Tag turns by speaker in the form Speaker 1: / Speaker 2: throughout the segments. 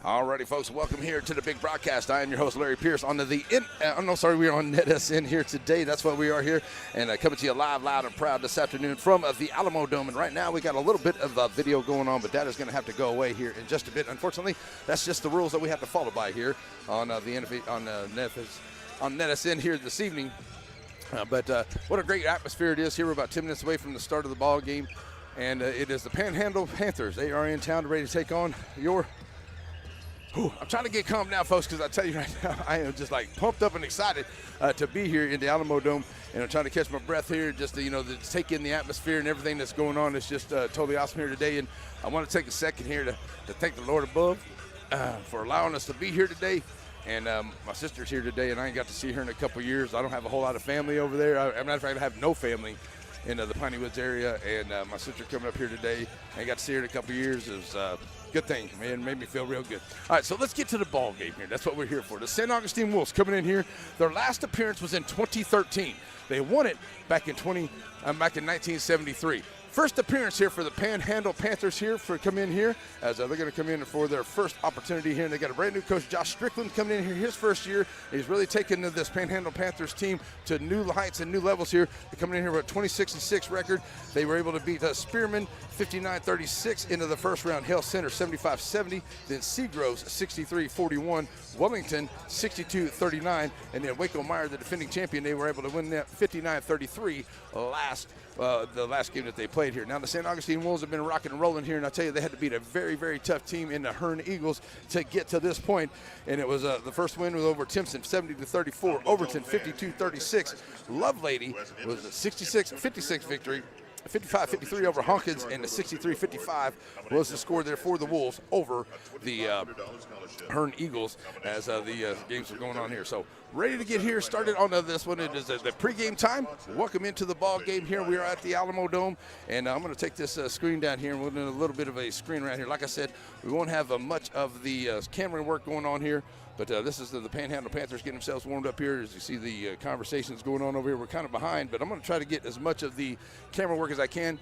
Speaker 1: Alrighty, folks, welcome here to the big broadcast. I am your host, Larry Pierce, on we're on NETSN here today. That's why we are here, and coming to you live, loud, and proud this afternoon from the Alamo Dome. And right now, we got a little bit of video going on, but that is going to have to go away here in just a bit. Unfortunately, that's just the rules that we have to follow by here on NETSN here this evening. But what a great atmosphere it is here. We're about 10 minutes away from the start of the ball game, and it is the Panhandle Panthers. They are in town ready to take on your. I'm trying to get calm now, folks, because I tell you right now, I am just like pumped up and excited to be here in the Alamo Dome, and I'm trying to catch my breath here, just to take in the atmosphere and everything that's going on. It's just totally awesome here today, and I want to take a second here to thank the Lord above for allowing us to be here today. And my sister's here today, and I ain't got to see her in a couple years. I don't have a whole lot of family over there. As a matter of fact, I have no family in the Piney Woods area, and my sister coming up here today, I ain't got to see her in a couple years. It was good thing, man. Made me feel real good. All right, so let's get to the ball game here. That's what we're here for. The St. Augustine Wolves coming in here. Their last appearance was in 2013. They won it back in 1973. First appearance here for the Panhandle Panthers here come in here as they're going to come in for their first opportunity here. And they got a brand new coach, Josh Strickland, coming in here his first year. He's really taken this Panhandle Panthers team to new heights and new levels here. They're coming in here with a 26-6 record. They were able to beat Spearman 59-36 into the first round. Hale Center 75-70. Then Seagroves 63-41. Wellington 62-39. And then Waco Meyer, the defending champion, they were able to win that 59-33 the last game that they played here. Now the St. Augustine Wolves have been rocking and rolling here, and I tell you, they had to beat a very, very tough team in the Hearn Eagles to get to this point. And it was the first win was over Timpson, 70-34. Overton 52-36. Lovelady was a 56 victory. 55-53 over Hawkins, and the 63-55 was the score there for the Wolves over the Hearn Eagles as the games are going on here. So ready to get here started on this one. It is the pregame time. Welcome into the ball game here. We are at the Alamo Dome, and I'm going to take this screen down here, and we'll do a little bit of a screen around here. Like I said, we won't have much of the camera work going on here. But this is the Panhandle Panthers getting themselves warmed up here. As you see the conversations going on over here, we're kind of behind, but I'm going to try to get as much of the camera work as I can,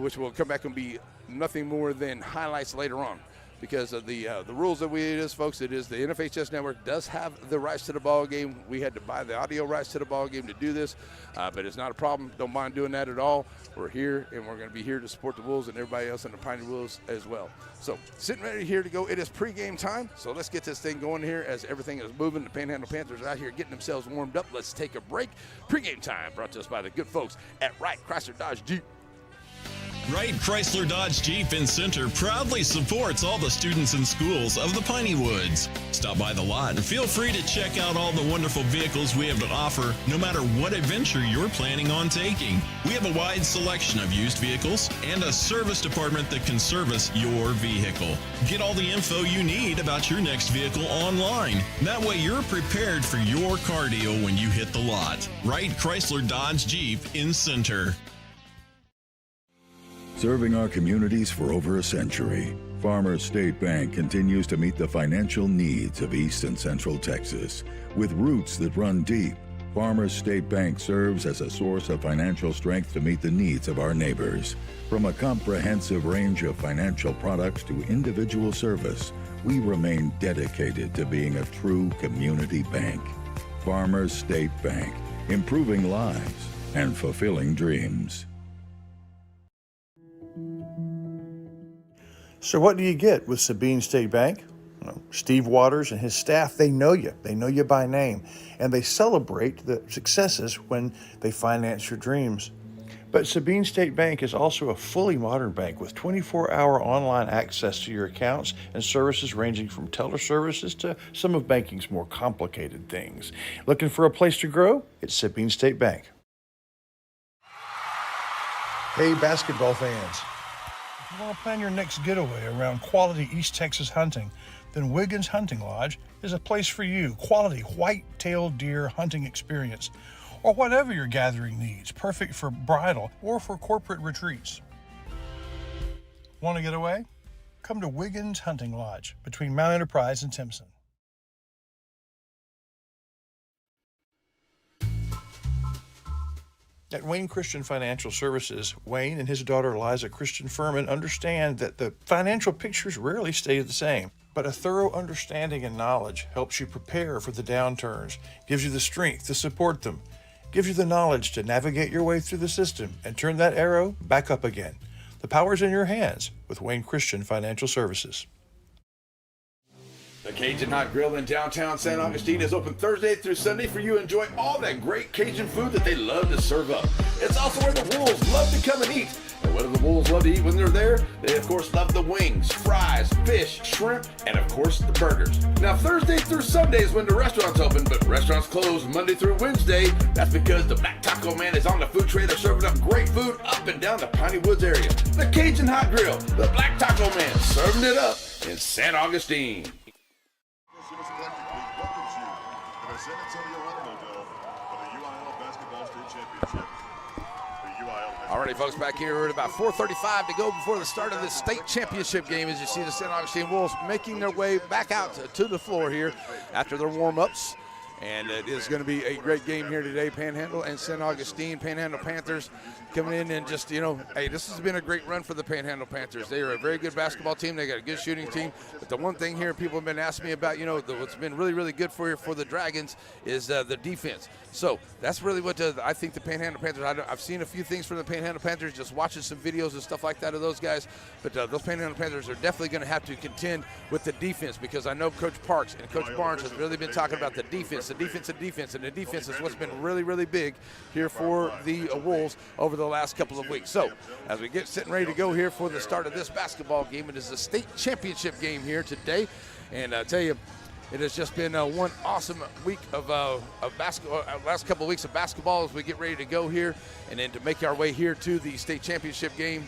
Speaker 1: which will come back and be nothing more than highlights later on. Because of the rules that it is, folks, it is the NFHS network does have the rights to the ball game. We had to buy the audio rights to the ball game to do this, but it's not a problem. Don't mind doing that at all. We're here, and we're going to be here to support the Wolves and everybody else in the Piney Wolves as well. So sitting ready here to go. It is pregame time, so let's get this thing going here as everything is moving. The Panhandle Panthers are out here getting themselves warmed up. Let's take a break. Pregame time brought to us by the good folks at Wright Chrysler Dodge Jeep.
Speaker 2: Wright Chrysler Dodge Jeep in Center proudly supports all the students and schools of the Piney Woods. Stop by the lot and feel free to check out all the wonderful vehicles we have to offer, no matter what adventure you're planning on taking. We have a wide selection of used vehicles and a service department that can service your vehicle. Get all the info you need about your next vehicle online. That way you're prepared for your cardio when you hit the lot. Wright Chrysler Dodge Jeep in Center.
Speaker 3: Serving our communities for over a century, Farmers State Bank continues to meet the financial needs of East and Central Texas. With roots that run deep, Farmers State Bank serves as a source of financial strength to meet the needs of our neighbors. From a comprehensive range of financial products to individual service, we remain dedicated to being a true community bank. Farmers State Bank, improving lives and fulfilling dreams.
Speaker 4: So what do you get with Sabine State Bank? Well, Steve Waters and his staff, they know you. They know you by name, and they celebrate the successes when they finance your dreams. But Sabine State Bank is also a fully modern bank with 24-hour online access to your accounts and services ranging from teller services to some of banking's more complicated things. Looking for a place to grow? It's Sabine State Bank. Hey, basketball fans. If you want to plan your next getaway around quality East Texas hunting, then Wiggins Hunting Lodge is a place for you. Quality white-tailed deer hunting experience, or whatever your gathering needs, perfect for bridal or for corporate retreats. Want to get away? Come to Wiggins Hunting Lodge between Mount Enterprise and Timpson. At Wayne Christian Financial Services, Wayne and his daughter Liza Christian Furman understand that the financial pictures rarely stay the same, but a thorough understanding and knowledge helps you prepare for the downturns, gives you the strength to support them, gives you the knowledge to navigate your way through the system and turn that arrow back up again. The power's in your hands with Wayne Christian Financial Services.
Speaker 1: The Cajun Hot Grill in downtown San Augustine is open Thursday through Sunday for you to enjoy all that great Cajun food that they love to serve up. It's also where the Wolves love to come and eat. And what do the Wolves love to eat when they're there? They, of course, love the wings, fries, fish, shrimp, and, of course, the burgers. Now, Thursday through Sunday is when the restaurant's open, but restaurants close Monday through Wednesday. That's because the Black Taco Man is on the food tray. They're serving up great food up and down the Piney Woods area. The Cajun Hot Grill, the Black Taco Man, serving it up in San Augustine.
Speaker 5: San Antonio Automobile for the UIL Basketball State Championship. The UIL.
Speaker 1: All righty, folks, back here we're at about 4:35 to go before the start of this state championship game. As you see the San Augustine Wolves making their way back out to the floor here after their warm-ups. And it is going to be a great game here today. Panhandle and San Augustine. Panhandle Panthers coming in and just, hey, this has been a great run for the Panhandle Panthers. They are a very good basketball team. They got a good shooting team. But the one thing here people have been asking me about, what's been really, really good for the Dragons is the defense. So that's really what I think the Panhandle Panthers, I've seen a few things from the Panhandle Panthers, just watching some videos and stuff like that of those guys. But those Panhandle Panthers are definitely going to have to contend with the defense, because I know Coach Parks and Coach Barnes has really been talking about the defense, and the defense is what's been really, really big here for the Wolves over the last couple of weeks. So as we get sitting ready to go here for the start of this basketball game, it is a state championship game here today. And I tell you, it has just been one awesome week of basketball, last couple of weeks of basketball as we get ready to go here and then to make our way here to the state championship game.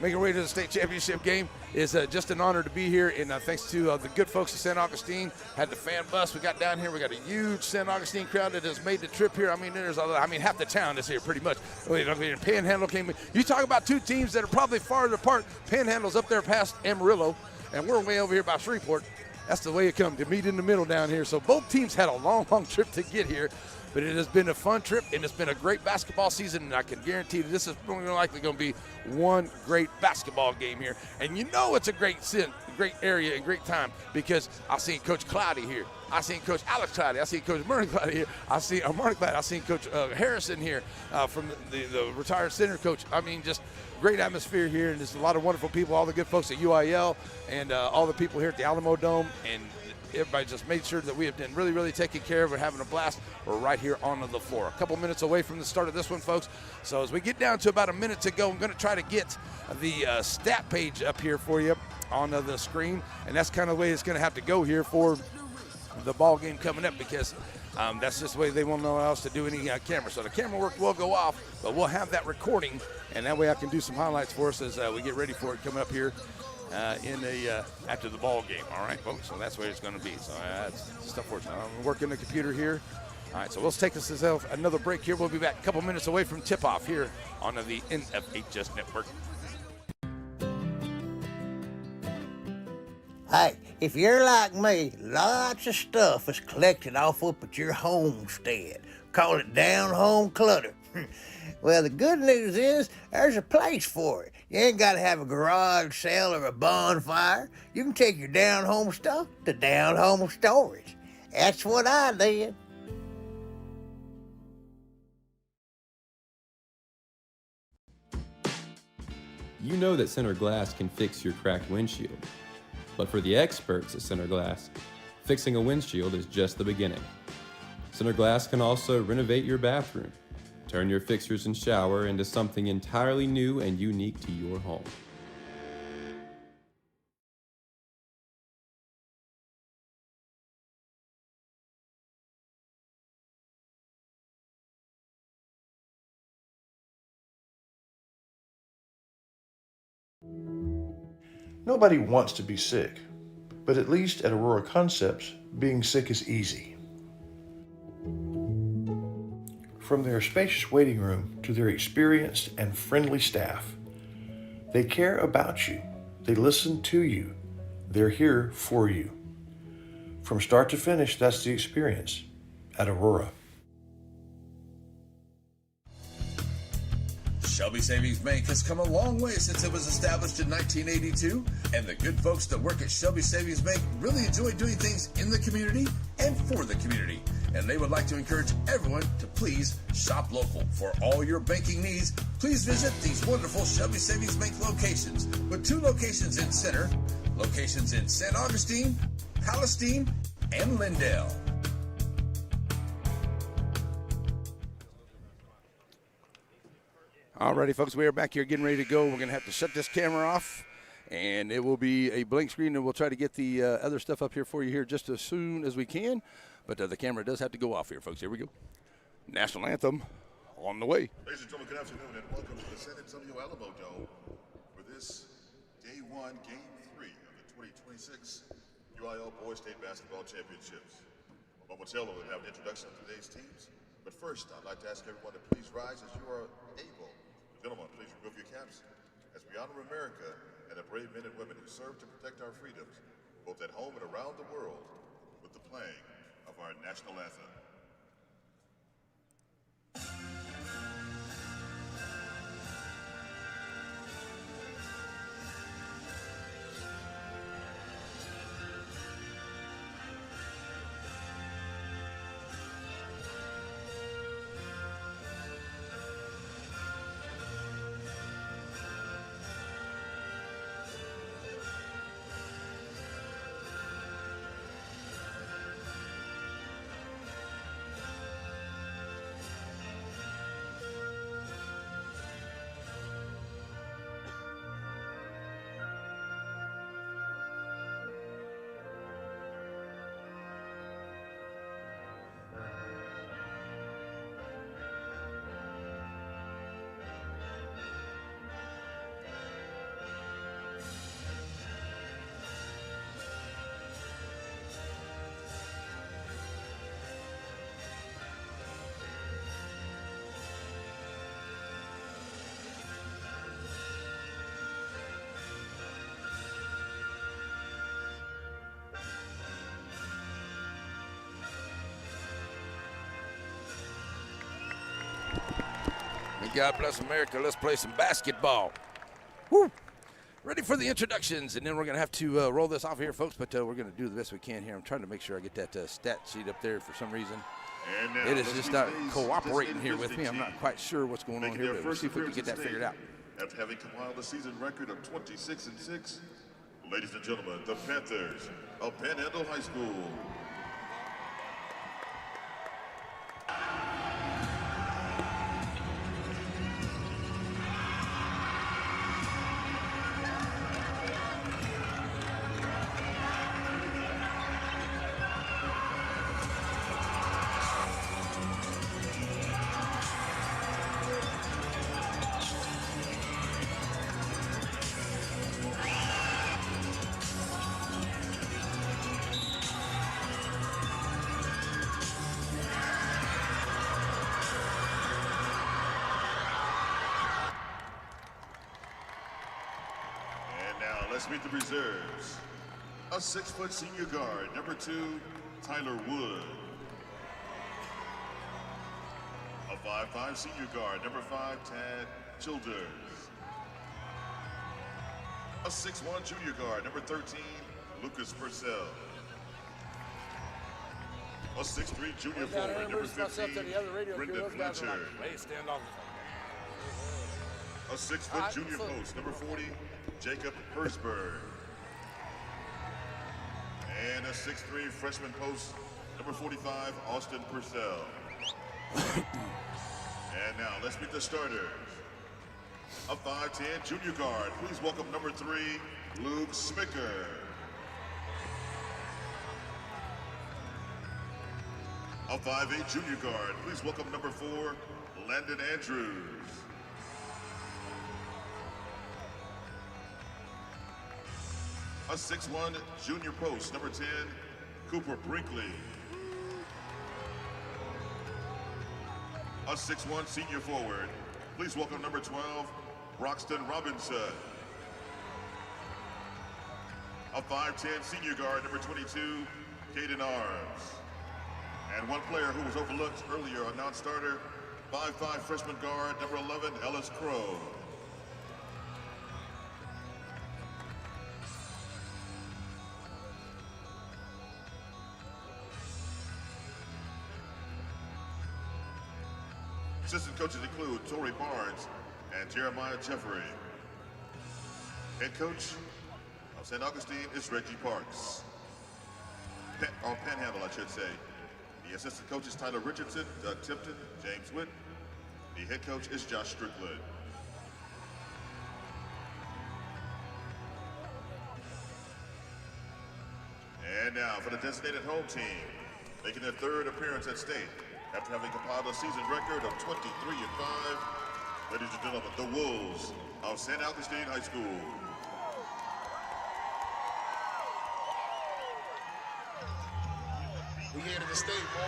Speaker 1: Making our way to the state championship game is just an honor to be here, and thanks to the good folks at San Augustine. Had the fan bus. We got down here. We got a huge San Augustine crowd that has made the trip here. I mean, half the town is here pretty much. Panhandle came in. You talk about two teams that are probably farther apart. Panhandle's up there past Amarillo, and we're way over here by Shreveport. That's the way it comes, to meet in the middle down here. So both teams had a long, long trip to get here. But it has been a fun trip, and it's been a great basketball season, and I can guarantee that this is more than likely going to be one great basketball game here. And it's a great area and great time, because I've seen Coach Cloudy here. I've seen Coach Alex Cloudy. I've seen Coach Murray Cloudy here. I've seen Coach Harrison here from the retired center coach. I mean, just great atmosphere here, and there's a lot of wonderful people, all the good folks at UIL, and all the people here at the Alamo Dome, and everybody just made sure that we have been really, really taken care of. We're having a blast. We're right here on the floor. A couple minutes away from the start of this one, folks. So as we get down to about a minute to go, I'm going to try to get the stat page up here for you on the screen. And that's kind of the way it's going to have to go here for the ball game coming up, because that's just the way they won't allow us to do any camera. So the camera work will go off, but we'll have that recording, and that way I can do some highlights for us as we get ready for it coming up here after the ball game. All right, folks, so that's where it's going to be. So that's just unfortunate. I'm working the computer here. All right, so let's take us another break here. We'll be back a couple minutes away from tip-off here on the NFHS Network.
Speaker 6: Hey, if you're like me, lots of stuff is collected off up at your homestead. Call it down-home clutter. Well, the good news is there's a place for it. You ain't got to have a garage sale or a bonfire. You can take your down-home stuff to down-home storage. That's what I did.
Speaker 7: You know that Center Glass can fix your cracked windshield. But for the experts at Center Glass, fixing a windshield is just the beginning. Center Glass can also renovate your bathroom, turn your fixtures and shower into something entirely new and unique to your home.
Speaker 4: Nobody wants to be sick, but at least at Aurora Concepts, being sick is easy. From their spacious waiting room to their experienced and friendly staff, they care about you, they listen to you, they're here for you. From start to finish, that's the experience at Aurora.
Speaker 8: Shelby Savings Bank has come a long way since it was established in 1982, and the good folks that work at Shelby Savings Bank really enjoy doing things in the community and for the community. And they would like to encourage everyone to please shop local. For all your banking needs, please visit these wonderful Shelby Savings Bank locations, with 2 locations in Center, locations in St. Augustine, Palestine, and Lindale.
Speaker 1: Alrighty, folks, we are back here getting ready to go. We're going to have to shut this camera off, and it will be a blank screen, and we'll try to get the other stuff up here for you here just as soon as we can. But the camera does have to go off here, folks. Here we go. National anthem on the way.
Speaker 5: Ladies and gentlemen, good afternoon, and welcome to the San Antonio Alamo Dome for this Day 1, Game 3 of the 2026 UIL Boys State Basketball Championships. Momentarily, we'll have an introduction of today's teams. But first, I'd like to ask everyone to please rise as you are able. Gentlemen, please remove your caps as we honor America and the brave men and women who serve to protect our freedoms, both at home and around the world, with the playing of our national anthem.
Speaker 1: God bless America. Let's play some basketball. Woo! Ready for the introductions, and then we're going to have to roll this off here, folks, but we're going to do the best we can here. I'm trying to make sure I get that stat sheet up there for some reason. It is just not cooperating here with me. I'm not quite sure what's going on here, but we'll see if we can get that figured out.
Speaker 5: After having compiled a season record of 26-6, ladies and gentlemen, the Panthers of Panhandle High School. Let's meet the reserves. A 6-foot senior guard, number 2, Tyler Wood. A 5'5" senior guard, number 5, Tad Childers. A 6'1" junior guard, number 13, Lucas Purcell. A 6'3" junior forward, number 15, Brendan Fletcher. A 6-foot junior post, number 40, Jacob Hersberg. And a 6'3" freshman post, number 45, Austin Purcell. And now let's meet the starters. A 5'10" junior guard, please welcome number 3, Luke Smicker. A 5'8" junior guard, please welcome number 4, Landon Andrews. A 6'1" junior post, number 10, Cooper Brinkley. A 6'1" senior forward, please welcome number 12, Broxton Robinson. A 5'10" senior guard, number 22, Caden Arms. And one player who was overlooked earlier, a non-starter, 5'5" freshman guard, number 11, Ellis Crow. Assistant coaches include Torrey Barnes and Jeremiah Jeffrey. Head coach of St. Augustine is Reggie Parks. Panhandle, I should say. The assistant coach is Tyler Richardson, Doug Tipton, James Witt. The head coach is Josh Strickland. And now for the designated home team, making their third appearance at state after having compiled a season record of 23-5. Ladies and gentlemen, the Wolves of St. Augustine High School.
Speaker 9: We here to the state, boy.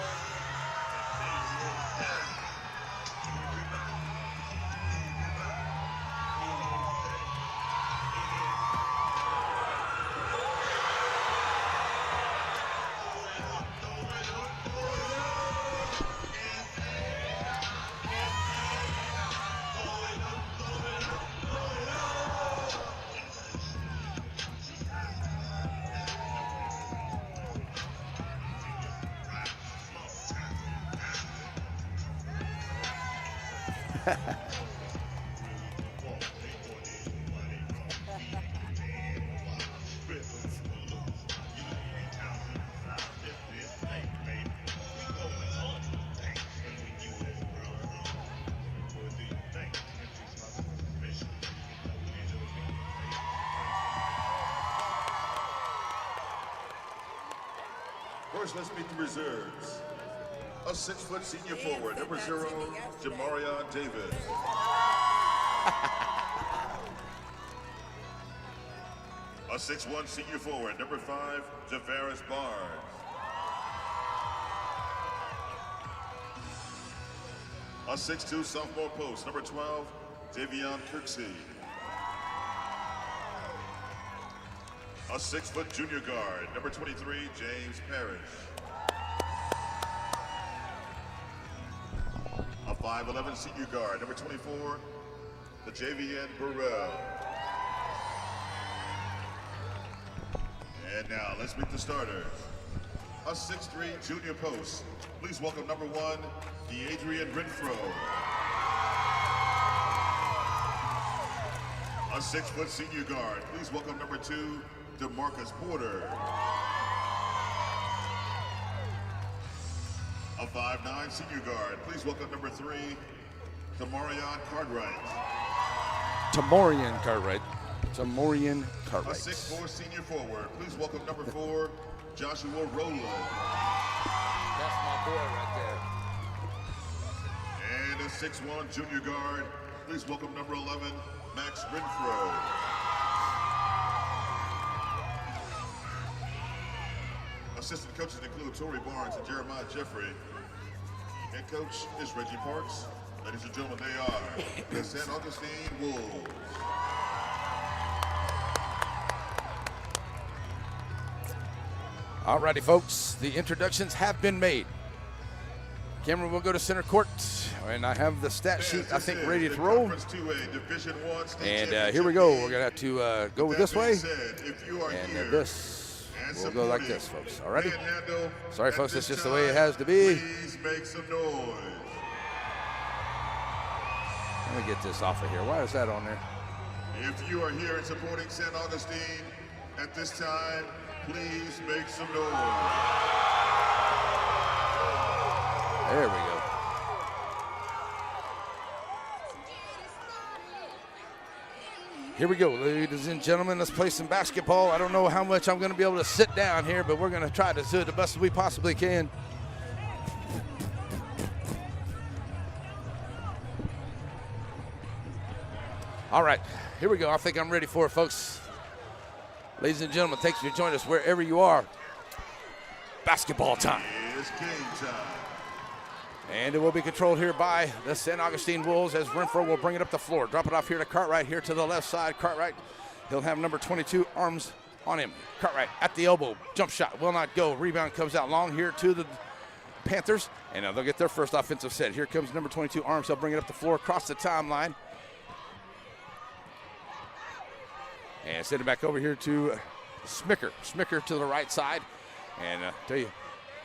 Speaker 5: First, let's meet the reserves. A 6-foot senior forward, number 0, Jamarion Davis. A 6'1" senior forward, number 5, Javaris Barnes. A 6'2" sophomore post, number 12, Davion Kirksey. A 6-foot junior guard, number 23, James Parrish. A 5'11" senior guard, number 24, the JVN Burrell. And now, let's meet the starters. A 6'3" junior post. Please welcome number 1, Adrian Renfro. A 6-foot senior guard. Please welcome number 2, DeMarcus Porter. A 5'9" senior guard. Please welcome number 3, Tamorian Cartwright.
Speaker 1: Tamorian Cartwright.
Speaker 5: A 6'4" senior forward. Please welcome number 4, Joshua Rowland.
Speaker 1: That's my boy right
Speaker 5: And a 6'1" junior guard. Please welcome number 11, Max Renfro. Assistant coaches include Torrey Barnes and Jeremiah Jeffrey. Head coach is Reggie Parks. Ladies and gentlemen, they are the St. Augustine Wolves.
Speaker 1: All righty, folks. The introductions have been made. Cameron will go to center court, and I have the stat sheet, I think, ready to roll. And here we go. We're going to have to go this way, and this will go like this, folks. All righty? Sorry, folks, it's just the way it has to be.
Speaker 5: Please make some noise.
Speaker 1: Let me get this off of here. Why is that on there?
Speaker 5: If you are here and supporting St. Augustine at this time, please make some noise.
Speaker 1: There we go. Here we go, ladies and gentlemen. Let's play some basketball. I don't know how much I'm going to be able to sit down here, but we're going to try to do the best we possibly can. All right, here we go. I think I'm ready for it, folks. Ladies and gentlemen, thanks for joining us wherever you are. Basketball time.
Speaker 5: It's game time.
Speaker 1: And it will be controlled here by the St. Augustine Wolves as Renfro will bring it up the floor. Drop it off here to Cartwright here to the left side. Cartwright, he'll have number 22, Arms on him. Cartwright at the elbow. Jump shot will not go. Rebound comes out long here to the Panthers. And they'll get their first offensive set. Here comes number 22, Arms. They'll bring it up the floor across the timeline. And send it back over here to Smicker. Smicker to the right side. And tell you,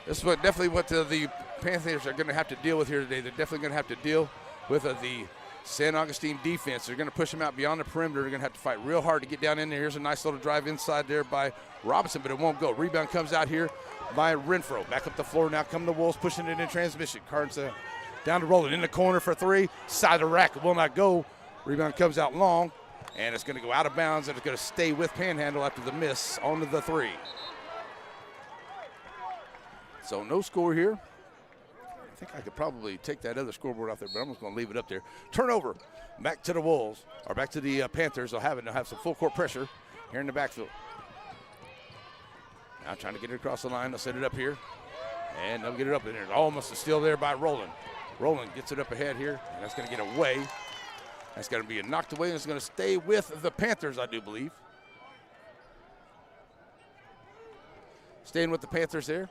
Speaker 1: this is definitely what the Panthers are going to have to deal with here today. They're definitely going to have to deal with the San Augustine defense. They're going to push them out beyond the perimeter. They're going to have to fight real hard to get down in there. Here's a nice little drive inside there by Robinson, but it won't go. Rebound comes out here by Renfro. Back up the floor now. Come the Wolves pushing it in transition. Cards down to Roland in the corner for three. Side of the rack. It will not go. Rebound comes out long, and it's going to go out of bounds, and it's going to stay with Panhandle after the miss onto the three. So no score here. I think I could probably take that other scoreboard out there, but I'm just going to leave it up there. Turnover back to the Wolves, or back to the Panthers. They'll have some full court pressure here in the backfield. Now trying to get it across the line. They'll set it up here, and they'll get it up in there. Almost a steal there by Roland. Roland gets it up ahead here, and that's going to get away. That's going to be knocked away, and it's going to stay with the Panthers, I do believe. Staying with the Panthers there.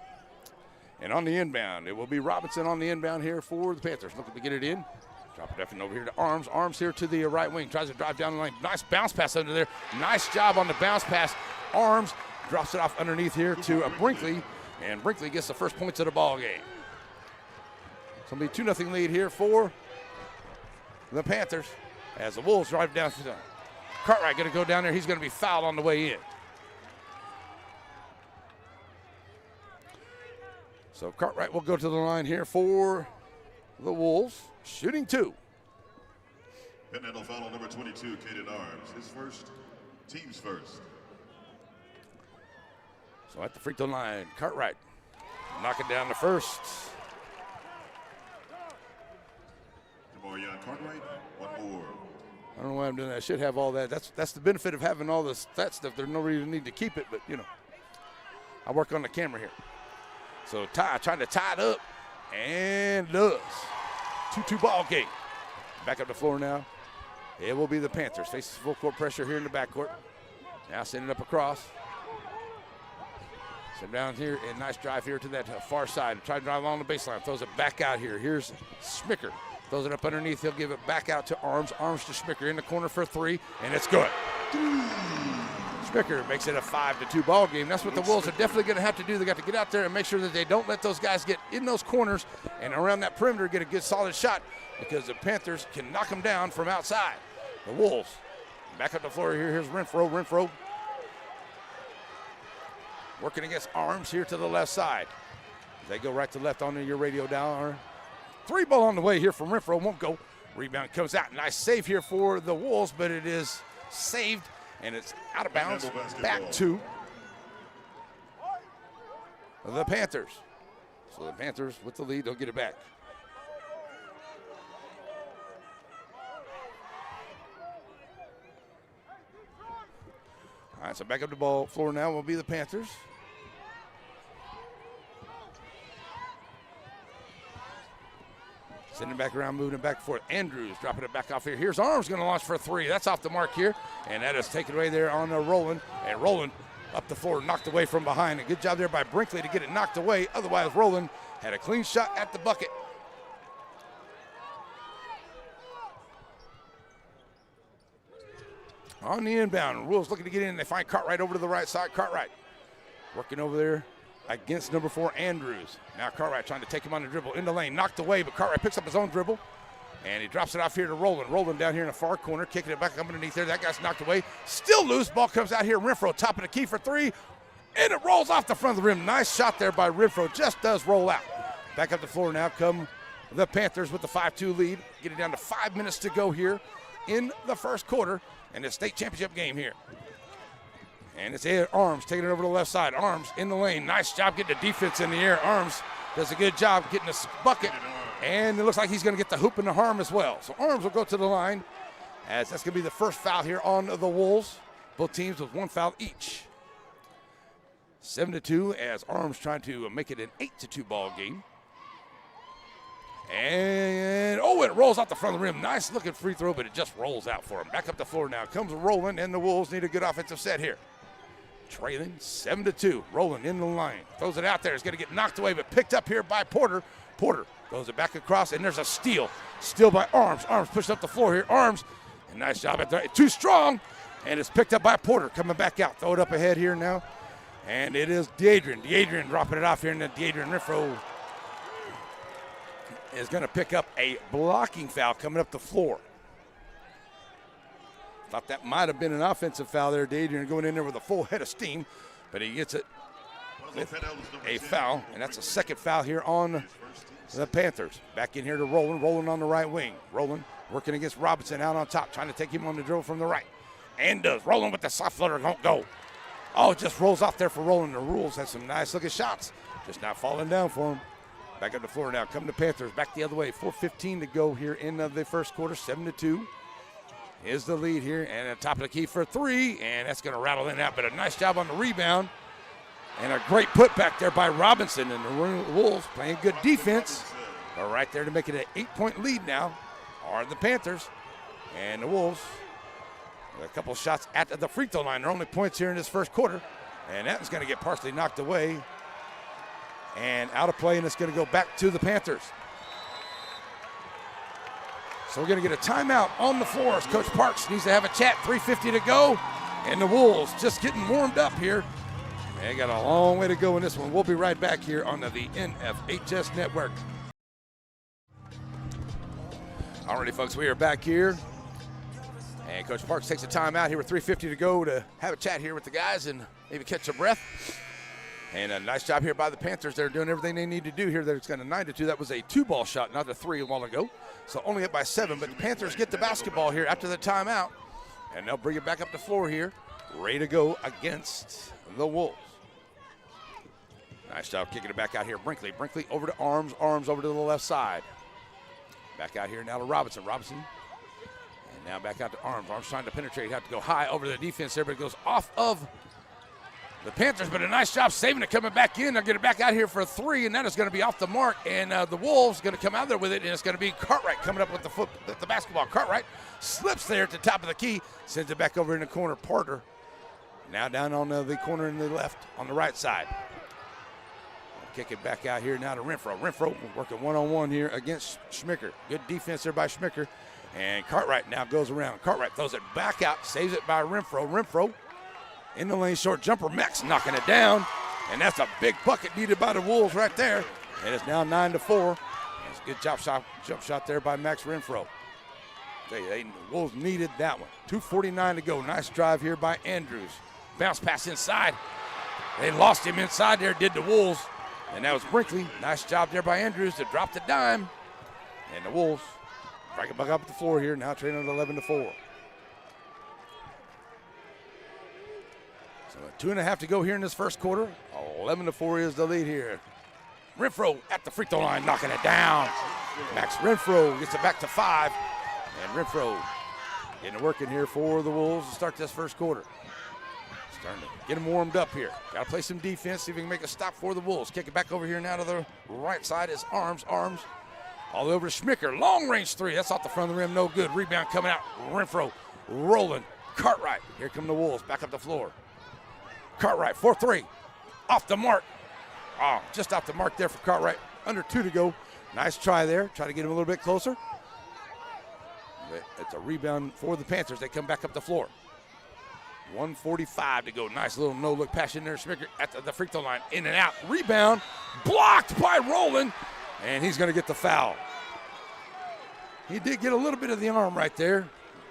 Speaker 1: And on the inbound, it will be Robinson on the inbound here for the Panthers. Looking to get it in. Drop it up and over here to Arms. Arms here to the right wing. Tries to drive down the lane. Nice bounce pass under there. Nice job on the bounce pass. Arms drops it off underneath here to Brinkley. And Brinkley gets the first points of the ball game. It's going to be 2-0 lead here for the Panthers as the Wolves drive down. Cartwright going to go down there. He's going to be fouled on the way in. So Cartwright will go to the line here for the Wolves, shooting two.
Speaker 5: Panhandle foul on number 22, Caden Arms. His first, team's first.
Speaker 1: So at the free throw line, Cartwright knocking down the first.
Speaker 5: Demarion Cartwright, one more.
Speaker 1: I don't know why I'm doing that. I should have all that. That's the benefit of having all this that stuff. There's no reason need to keep it, but you know, I work on the camera here. So trying to tie it up, and does. 2-2 ball game. Back up the floor now. It will be the Panthers. Faces full court pressure here in the backcourt. Now sending it up across. Send down here, and nice drive here to that far side. Try to drive along the baseline. Throws it back out here. Here's Smicker. Throws it up underneath. He'll give it back out to Arms. Arms to Smicker in the corner for three, and it's good. Smicker makes it a 5-2 ball game. That's what the Wolves are definitely going to have to do. They got to get out there and make sure that they don't let those guys get in those corners and around that perimeter get a good solid shot, because the Panthers can knock them down from outside. The Wolves back up the floor here. Here's Renfro. Renfro working against Arms here to the left side. They go right to left on your radio down. Three ball on the way here from Renfro. Won't go. Rebound comes out. Nice save here for the Wolves, but it is saved. And it's out of bounds, back to the Panthers. So the Panthers with the lead, they'll get it back. All right, so back up the ball floor now will be the Panthers. Sending it back around, moving it back and forth. Andrews dropping it back off here. Here's Arms going to launch for three. That's off the mark here. And that is taken away there on Roland. And Roland up the floor, knocked away from behind. A good job there by Brinkley to get it knocked away. Otherwise, Roland had a clean shot at the bucket. On the inbound, Wolves looking to get in. They find Cartwright over to the right side. Cartwright working over there against number 4, Andrews. Now Cartwright trying to take him on the dribble in the lane. Knocked away, but Cartwright picks up his own dribble. And he drops it off here to Roland. Roland down here in the far corner, kicking it back up underneath there. That guy's knocked away. Still loose. Ball comes out here. Renfro top of the key for three. And it rolls off the front of the rim. Nice shot there by Renfro. Just does roll out. Back up the floor now come the Panthers with the 5-2 lead. Getting down to 5 minutes to go here in the first quarter. And the state championship game here. And it's Arms taking it over to the left side. Arms in the lane. Nice job getting the defense in the air. Arms does a good job getting this bucket. And it looks like he's going to get the hoop and the harm as well. So Arms will go to the line, as that's going to be the first foul here on the Wolves. Both teams with one foul each. 7-2 as Arms trying to make it an 8-2 ball game. And, it rolls out the front of the rim. Nice looking free throw, but it just rolls out for him. Back up the floor now. Comes Roland, and the Wolves need a good offensive set here. trailing 7-2. Rolling in the lane. Throws it out there. It's going to get knocked away, but picked up here by Porter. Porter throws it back across, and there's a steal. Steal by Arms. Arms pushed up the floor here. Arms, and nice job at that. Too strong, and it's picked up by Porter. Coming back out. Throw it up ahead here now. And it is Deadrian. Deadrian dropping it off here, and then Deadrian Renfro is going to pick up a blocking foul coming up the floor. Thought that might have been an offensive foul there. Deadrian going in there with a full head of steam, but he gets it with a foul, and that's a second foul here on the Panthers. Back in here to Roland. Roland on the right wing. Roland working against Robinson out on top, trying to take him on the dribble from the right. And does. Roland with the soft flutter, don't go. Oh, just rolls off there for Roland. The Rules has some nice looking shots. Just not falling down for him. Back up the floor now. Coming to Panthers. Back the other way. 4:15 to go here in the first quarter. 7-2 is the lead here. And at the top of the key for 3. And that's going to rattle in that. But a nice job on the rebound. And a great putback there by Robinson. And the Wolves playing good defense. But right there to make it an 8-point lead now are the Panthers. And the Wolves, a couple shots at the free throw line. Their only points here in this first quarter. And that is going to get partially knocked away and out of play, and it's going to go back to the Panthers. So we're going to get a timeout on the floor as Coach Parks needs to have a chat. 3:50 to go, and the Wolves just getting warmed up here. They got a long way to go in this one. We'll be right back here on the NFHS Network. Alrighty, folks, we are back here. And Coach Parks takes a timeout here with 3:50 to go to have a chat here with the guys and maybe catch a breath. And a nice job here by the Panthers. They're doing everything they need to do here. It's got a 9-2. That was a 2-ball shot, not a 3 a while ago. So only up by 7. But the Panthers get the basketball here after the timeout. And they'll bring it back up the floor here. Ready to go against the Wolves. Nice job kicking it back out here. Brinkley. Brinkley over to Arms. Arms over to the left side. Back out here now to Robinson. Robinson. And now back out to Arms. Arms trying to penetrate. Have to go high over the defense there, but it goes off of the Panthers, but a nice job saving it, coming back in. They'll get it back out here for a 3, and that is going to be off the mark. And the Wolves going to come out there with it, and it's going to be Cartwright coming up with the basketball. Cartwright slips there at the top of the key, sends it back over in the corner. Porter now down on the corner in the left, on the right side. Kick it back out here now to Renfro. Renfro working one-on-one here against Schmicker. Good defense there by Schmicker. And Cartwright now goes around. Cartwright throws it back out, saves it by Renfro. Renfro in the lane, short jumper. Max knocking it down. And that's a big bucket needed by the Wolves right there. And it's now 9-4. That's a good jump shot there by Max Renfro. The Wolves needed that one. 2:49 to go. Nice drive here by Andrews. Bounce pass inside. They lost him inside there, did the Wolves. And that was Brinkley. Nice job there by Andrews to drop the dime. And the Wolves break it back up the floor here. Now trailing at 11-4. So 2.5 to go here in this first quarter. 11-4 is the lead here. Renfro at the free throw line, knocking it down. Max Renfro gets it back to 5. And Renfro getting it working here for the Wolves to start this first quarter. Starting to get them warmed up here. Got to play some defense, see if we can make a stop for the Wolves. Kick it back over here now to the right side is Arms. Arms all over to Schmicker. Long range 3. That's off the front of the rim. No good. Rebound coming out. Renfro rolling. Cartwright. Here come the Wolves. Back up the floor. Cartwright 4-3. Off the mark. Oh, just off the mark there for Cartwright. Under 2 to go. Nice try there. Try to get him a little bit closer. But it's a rebound for the Panthers. They come back up the floor. 1:45 to go. Nice little no-look pass in there. Schmicker at the free throw line. In and out. Rebound. Blocked by Roland. And he's going to get the foul. He did get a little bit of the arm right there.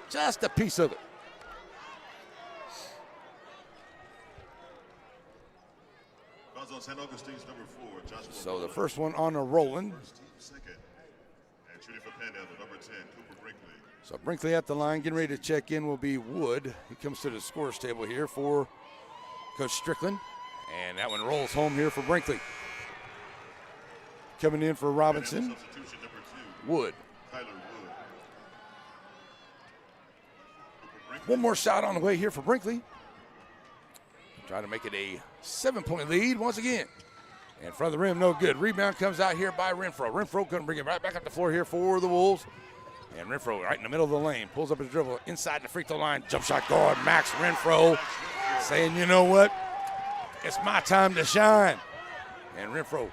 Speaker 1: Just a piece of it. So the first one on a Roland.
Speaker 5: And shooting for Panhandle, number 10, Cooper Brinkley.
Speaker 1: So Brinkley at the line, getting ready to check in will be Wood. He comes to the scorer's table here for Coach Strickland. And that one rolls home here for Brinkley. Coming in for Robinson.
Speaker 5: Substitution number 2,
Speaker 1: Wood.
Speaker 5: Tyler Wood.
Speaker 1: One more shot on the way here for Brinkley. Trying to make it a 7-point lead once again. In front of the rim, no good. Rebound comes out here by Renfro. Renfro going to bring it right back up the floor here for the Wolves. And Renfro right in the middle of the lane. Pulls up his dribble inside the free throw line. Jump shot guard, Max Renfro. Saying, you know what? It's my time to shine. And Renfro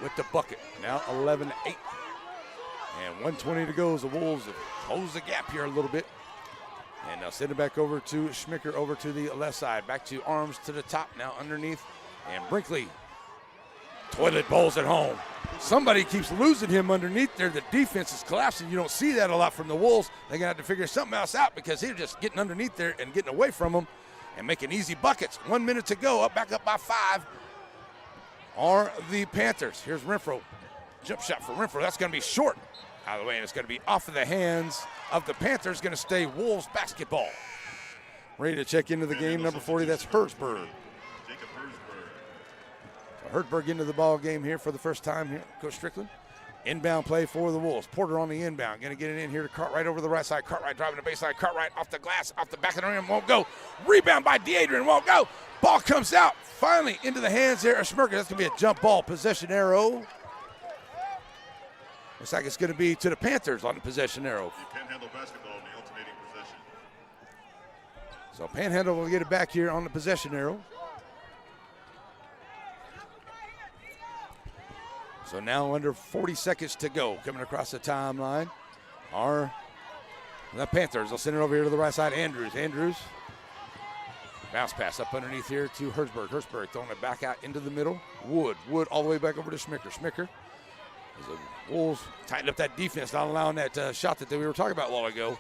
Speaker 1: with the bucket. Now 11-8. And 1:20 to go as the Wolves have closed the gap here a little bit. And now send it back over to Schmicker over to the left side. Back to Arms to the top now underneath. And Brinkley. Toilet bowls at home. Somebody keeps losing him underneath there. The defense is collapsing. You don't see that a lot from the Wolves. They're going to have to figure something else out because they're just getting underneath there and getting away from them and making easy buckets. 1 minute to go. Back up by 5 are the Panthers. Here's Renfro. Jump shot for Renfro. That's going to be short out of the way, and it's going to be off of the hands of the Panthers. Going to stay Wolves basketball. Ready to check into the game. Number 40, that's Herzberg. Hertzberg into the ball game here for the first time here, Coach Strickland. Inbound play for the Wolves. Porter on the inbound. Going to get it in here to Cartwright over the right side. Cartwright driving the baseline. Cartwright off the glass, off the back of the rim. Won't go. Rebound by DeAdrian. Won't go. Ball comes out. Finally into the hands there of Schmirker. That's going to be a jump ball. Possession arrow. Looks like it's going to be to the Panthers on the possession arrow.
Speaker 5: Panhandle basketball in the alternating possession.
Speaker 1: So Panhandle will get it back here on the possession arrow. So now under 40 seconds to go. Coming across the timeline are the Panthers. They'll send it over here to the right side. Andrews. Bounce pass up underneath here to Herzberg. Herzberg throwing it back out into the middle. Wood all the way back over to Schmicker. Schmicker. As the Wolves tighten up that defense, not allowing that shot that we were talking about a while ago.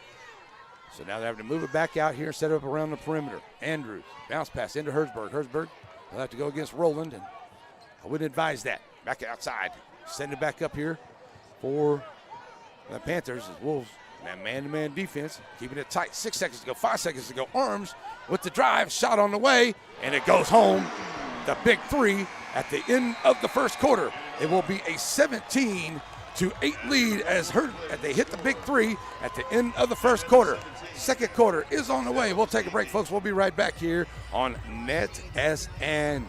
Speaker 1: So now they're having to move it back out here and set it up around the perimeter. Andrews. Bounce pass into Herzberg. Herzberg will have to go against Roland, and I wouldn't advise that. Back outside. Send it back up here for the Panthers as Wolves. Man-to-man defense, keeping it tight. 6 seconds to go, 5 seconds to go. Arms with the drive, shot on the way, and it goes home. The big 3 at the end of the first quarter. It will be a 17-8 lead as they hit the big 3 at the end of the first quarter. Second quarter is on the way. We'll take a break, folks. We'll be right back here on NETSN.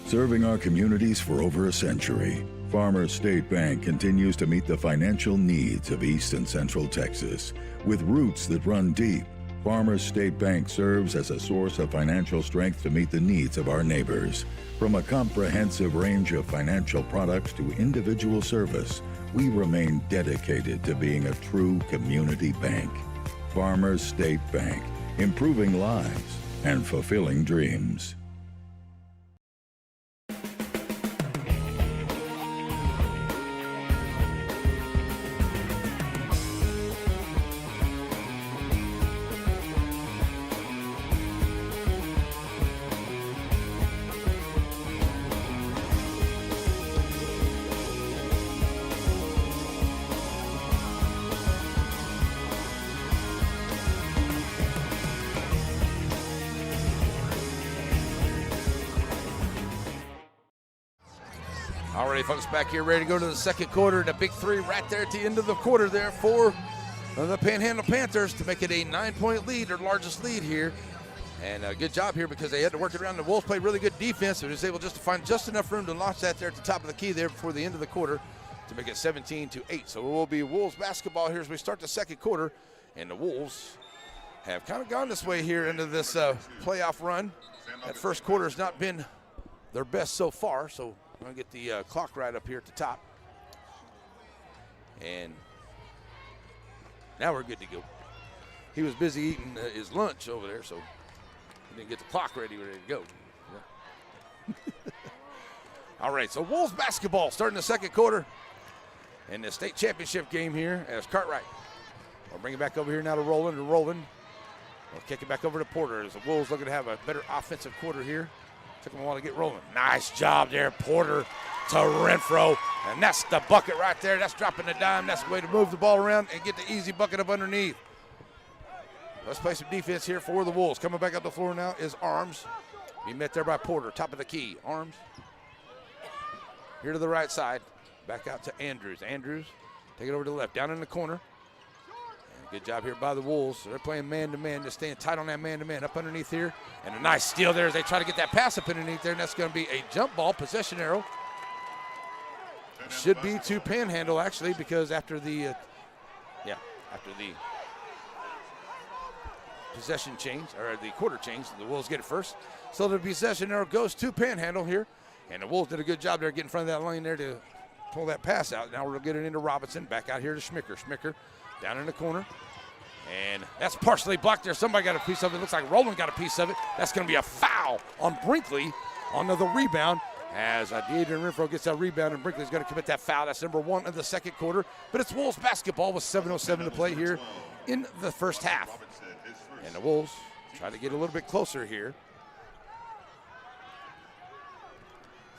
Speaker 3: Serving our communities for over a century, Farmers State Bank continues to meet the financial needs of East and Central Texas. With roots that run deep, Farmers State Bank serves as a source of financial strength to meet the needs of our neighbors. From a comprehensive range of financial products to individual service, we remain dedicated to being a true community bank. Farmers State Bank, improving lives and fulfilling dreams.
Speaker 1: All right, folks, back here ready to go to the second quarter. The big 3 right there at the end of the quarter there for the Panhandle Panthers to make it a 9-point lead, their largest lead here. And a good job here because they had to work it around. The Wolves played really good defense. They were able just to find just enough room to launch that there at the top of the key there before the end of the quarter to make it 17-8. So it will be Wolves basketball here as we start the second quarter. And the Wolves have kind of gone this way here into this playoff run. That first quarter has not been their best so far, so I'm going to get the clock right up here at the top. And now we're good to go. He was busy eating his lunch over there, so he didn't get the clock ready to go. Yeah. All right, so Wolves basketball starting the second quarter in the state championship game here as Cartwright. We'll bring it back over here now to Roland. We'll kick it back over to Porter as the Wolves looking to have a better offensive quarter here. Took him a while to get rolling. Nice job there, Porter to Renfro. And that's the bucket right there. That's dropping the dime. That's the way to move the ball around and get the easy bucket up underneath. Let's play some defense here for the Wolves. Coming back up the floor now is Arms. Be met there by Porter, top of the key. Arms. Here to the right side. Back out to Andrews. Andrews, take it over to the left. Down in the corner. Good job here by the Wolves. They're playing man-to-man, just staying tight on that man-to-man. Up underneath here, and a nice steal there as they try to get that pass up underneath there, and that's going to be a jump ball, possession arrow. Should be to Panhandle, actually, because after the possession change, or the quarter change. The Wolves get it first. So the possession arrow goes to Panhandle here. And the Wolves did a good job there getting in front of that lane there to pull that pass out. Now we'll get it into Robinson. Back out here to Schmicker. Schmicker down in the corner. And that's partially blocked there. Somebody got a piece of it. Looks like Roland got a piece of it. That's going to be a foul on Brinkley on the rebound. As Adrian Renfro gets that rebound, and Brinkley's going to commit that foul. That's number 1 of the second quarter. But it's Wolves basketball with 7:07 to play here in the first half. And the Wolves try to get a little bit closer here.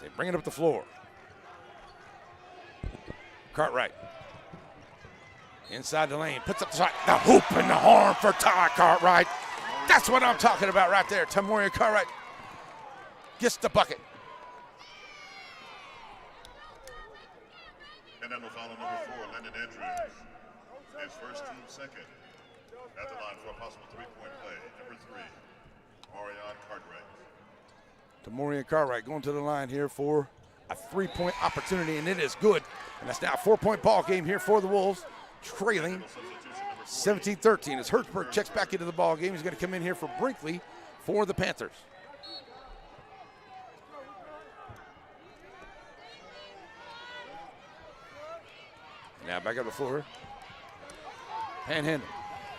Speaker 1: They bring it up the floor. Cartwright. Inside the lane, puts up the shot. The hoop and the horn for Ty Cartwright. That's what I'm talking about right there. Tamoria Cartwright gets the bucket.
Speaker 5: And then we'll follow number 4, Landon Andrews. His first team second. At the line for a possible 3-point play. Number 3, Marion Cartwright.
Speaker 1: Tamoria Cartwright going to the line here for a 3-point opportunity, and it is good. And that's now a 4-point ball game here for the Wolves, trailing 17-13 as Hertzberg checks back into the ball game. He's going to come in here for Brinkley for the Panthers. Now back up the floor. Panhandle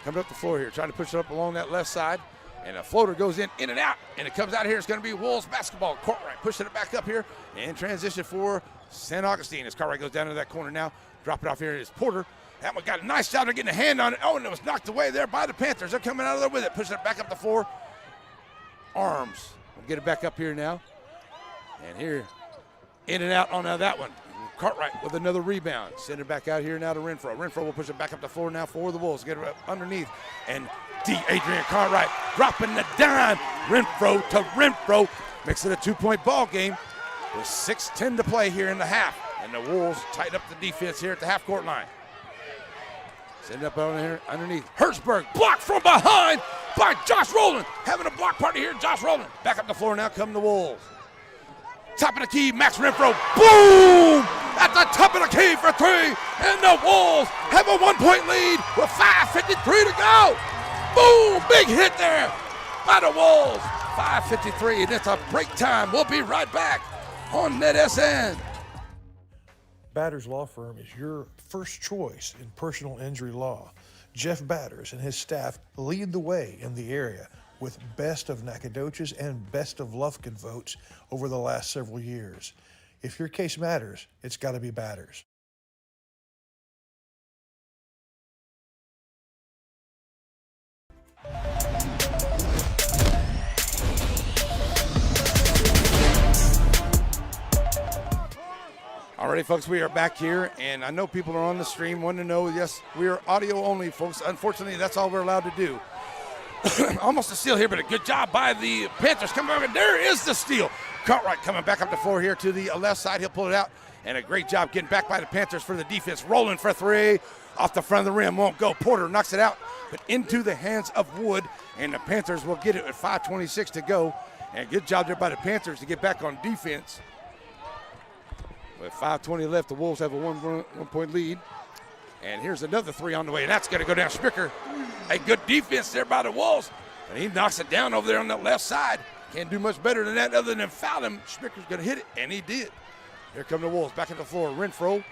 Speaker 1: coming up the floor here, trying to push it up along that left side. And a floater goes in and out. And it comes out here. It's going to be Wolves basketball. Cartwright pushing it back up here. And transition for St. Augustine as Cartwright goes down to that corner now. Drop it off here. It's Porter. That one got a nice job of getting a hand on it. Oh, and it was knocked away there by the Panthers. They're coming out of there with it. Pushing it back up the floor. Arms. We'll get it back up here now. And here, in and out on that one. Cartwright with another rebound. Send it back out here now to Renfro. Renfro will push it back up the floor now for the Wolves. Get it up underneath. And Adrian Cartwright dropping the dime. Renfro to Renfro. Makes it a 2-point ball game with 6:10 to play here in the half. And the Wolves tighten up the defense here at the half-court line. Send it up on here underneath. Hertzberg blocked from behind by Josh Rowland. Having a block party here, Josh Rowland. Back up the floor now come the Wolves. Top of the key, Max Renfro. Boom! At the top of the key for 3. And the Wolves have a 1-point lead with 5:53 to go. Boom! Big hit there by the Wolves. 5:53, and it's a break time. We'll be right back on NETSN.
Speaker 4: Batters Law Firm is your first choice in personal injury law. Jeff Batters and his staff lead the way in the area with Best of Nacogdoches and Best of Lufkin votes over the last several years. If your case matters, it's got to be Batters.
Speaker 1: All right, folks, we are back here, and I know people are on the stream wanting to know, yes, we are audio only, folks. Unfortunately, that's all we're allowed to do. Almost a steal here, but a good job by the Panthers. Come back, and there is the steal. Cartwright coming back up the floor here to the left side. He'll pull it out, and a great job getting back by the Panthers for the defense. Rolling for 3, off the front of the rim, won't go. Porter knocks it out, but into the hands of Wood, and the Panthers will get it with 5:26 to go. And good job there by the Panthers to get back on defense. With 5:20 left, the Wolves have a one-point lead. And here's another 3 on the way, and that's going to go down. Schmicker, a good defense there by the Wolves. And he knocks it down over there on the left side. Can't do much better than that other than foul him. Schmicker's going to hit it, and he did. Here come the Wolves back at the floor. Renfro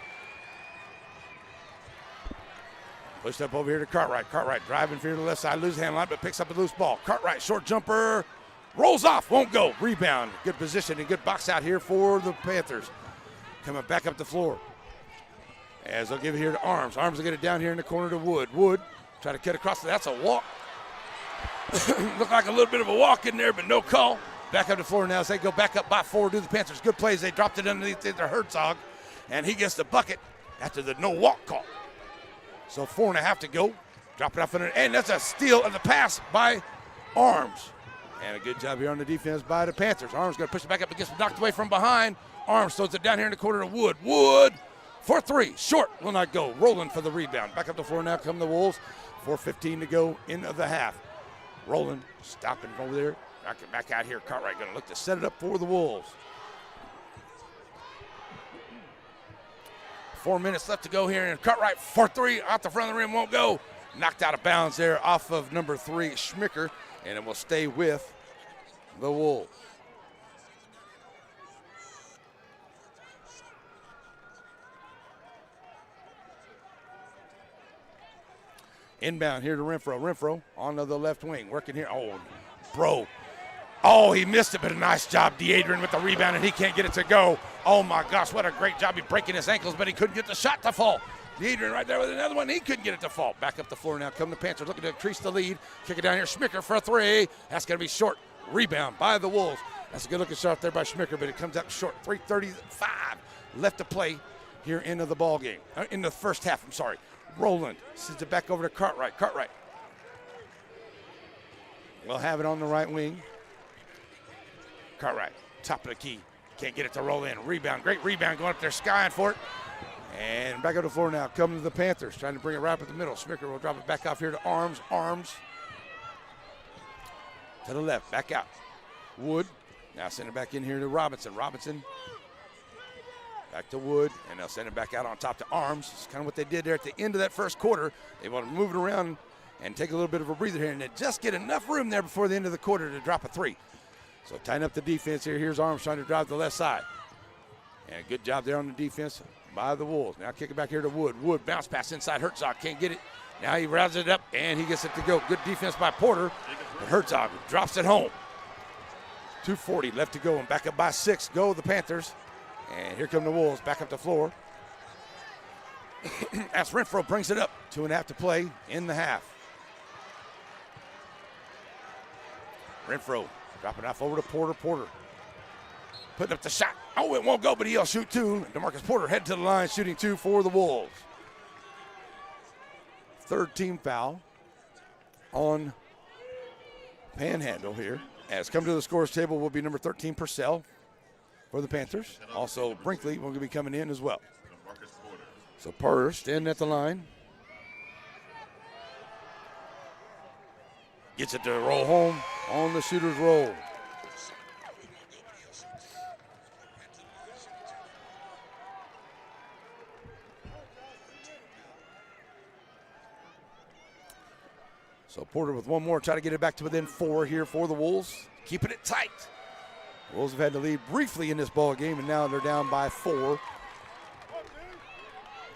Speaker 1: pushed up over here to Cartwright. Cartwright driving here to the left side, loses hand line, but picks up a loose ball. Cartwright, short jumper, rolls off, won't go. Rebound, good position and good box out here for the Panthers. Coming back up the floor. As they'll give it here to Arms. Arms will get it down here in the corner to Wood. Wood, try to cut across. That's a walk. Looked like a little bit of a walk in there, but no call. Back up the floor now as they go back up by 4 to the Panthers. Good plays. They dropped it underneath their Herzog, and he gets the bucket after the no walk call. So 4.5 to go. Drop it off under, and that's a steal of the pass by Arms. And a good job here on the defense by the Panthers. Arms going to push it back up and gets knocked away from behind. Arms throws it down here in the corner to Wood. Wood for 3. Short, will not go. Rolling for the rebound. Back up the floor now come the Wolves. 4:15 to go in the half. Rolling, stopping over there. Back out here. Cartwright going to look to set it up for the Wolves. 4 minutes left to go here, and Cartwright for 3 out the front of the rim, won't go. knocked out of bounds there off of number 3, Schmicker, and it will stay with the Wolves. Inbound here to Renfro. Renfro onto the left wing, working here. Oh, bro. Oh, he missed it, but a nice job, D'Adrian, with the rebound, and he can't get it to go. Oh, my gosh, what a great job. He's breaking his ankles, but he couldn't get the shot to fall. D'Adrian right there with another one. He couldn't get it to fall. Back up the floor now. Come the Panthers looking to increase the lead. Kick it down here. Schmicker for a 3. That's going to be short. Rebound by the Wolves. That's a good-looking shot there by Schmicker, but it comes out short. 3:35 left to play here into the ball game. In the first half, I'm sorry. Rowland sends it back over to Cartwright. Cartwright will have it on the right wing. Cartwright, top of the key. Can't get it to roll in. Rebound, great rebound going up there, skying for it. And back on the floor now, coming to the Panthers, trying to bring it right up at the middle. Schmicker will drop it back off here to Arms. Arms to the left, back out. Wood, now send it back in here to Robinson. Robinson back to Wood, and they'll send it back out on top to Arms. It's kind of what they did there at the end of that first quarter. They want to move it around and take a little bit of a breather here, and then just get enough room there before the end of the quarter to drop a 3. So tighten up the defense here. Here's Arms trying to drive the left side. And a good job there on the defense by the Wolves. Now kick it back here to Wood. Wood bounce pass inside Herzog. Can't get it. Now he rouses it up, and he gets it to go. Good defense by Porter. But Herzog drops it home. 2:40 left to go, and back up by 6. Go the Panthers. And here come the Wolves back up the floor. As Renfro brings it up. 2.5 to play in the half. Renfro dropping off over to Porter. Porter putting up the shot. Oh, it won't go, but he'll shoot 2. DeMarcus Porter head to the line, shooting 2 for the Wolves. Third team foul on Panhandle here. As come to the scores table will be number 13, Purcell, for the Panthers. Also, Brinkley will be coming in as well. So Porter standing at the line. Gets it to roll home on the shooter's roll. So Porter with one more, try to get it back to within 4 here for the Wolves. Keeping it tight. Wolves have had to lead briefly in this ball game, and now they're down by 4.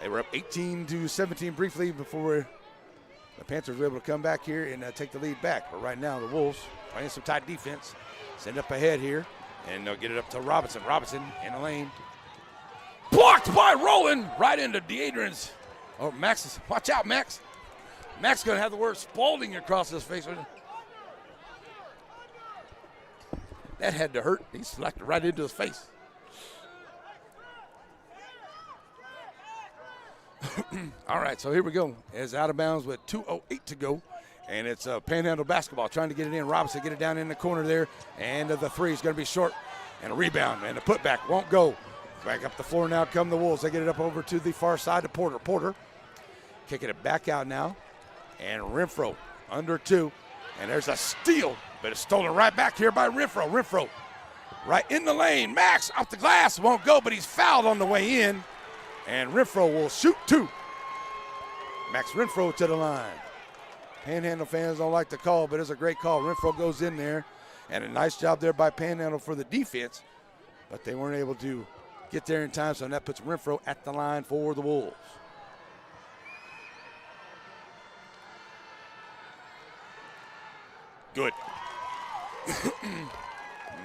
Speaker 1: They were up 18-17 briefly before the Panthers were able to come back here and take the lead back. But right now the Wolves playing some tight defense. Send up ahead here, and they'll get it up to Robinson. Robinson in the lane. Blocked by Rowland right into D'Adrian's. Oh, Max, watch out, Max. Max going to have the word Spalding across his face. That had to hurt. He slacked it right into his face. All right, so here we go. It's out of bounds with 2:08 to go. And it's Panhandle basketball trying to get it in. Robinson get it down in the corner there. And the 3 is going to be short. And a rebound. And the putback won't go. Back up the floor now come the Wolves. They get it up over to the far side to Porter. Porter kicking it back out now. And Renfro under 2. And there's a steal. But it's stolen right back here by Renfro. Renfro right in the lane. Max off the glass. Won't go, but he's fouled on the way in. And Renfro will shoot 2. Max Renfro to the line. Panhandle fans don't like the call, but it's a great call. Renfro goes in there. And a nice job there by Panhandle for the defense. But they weren't able to get there in time, so that puts Renfro at the line for the Wolves. Good.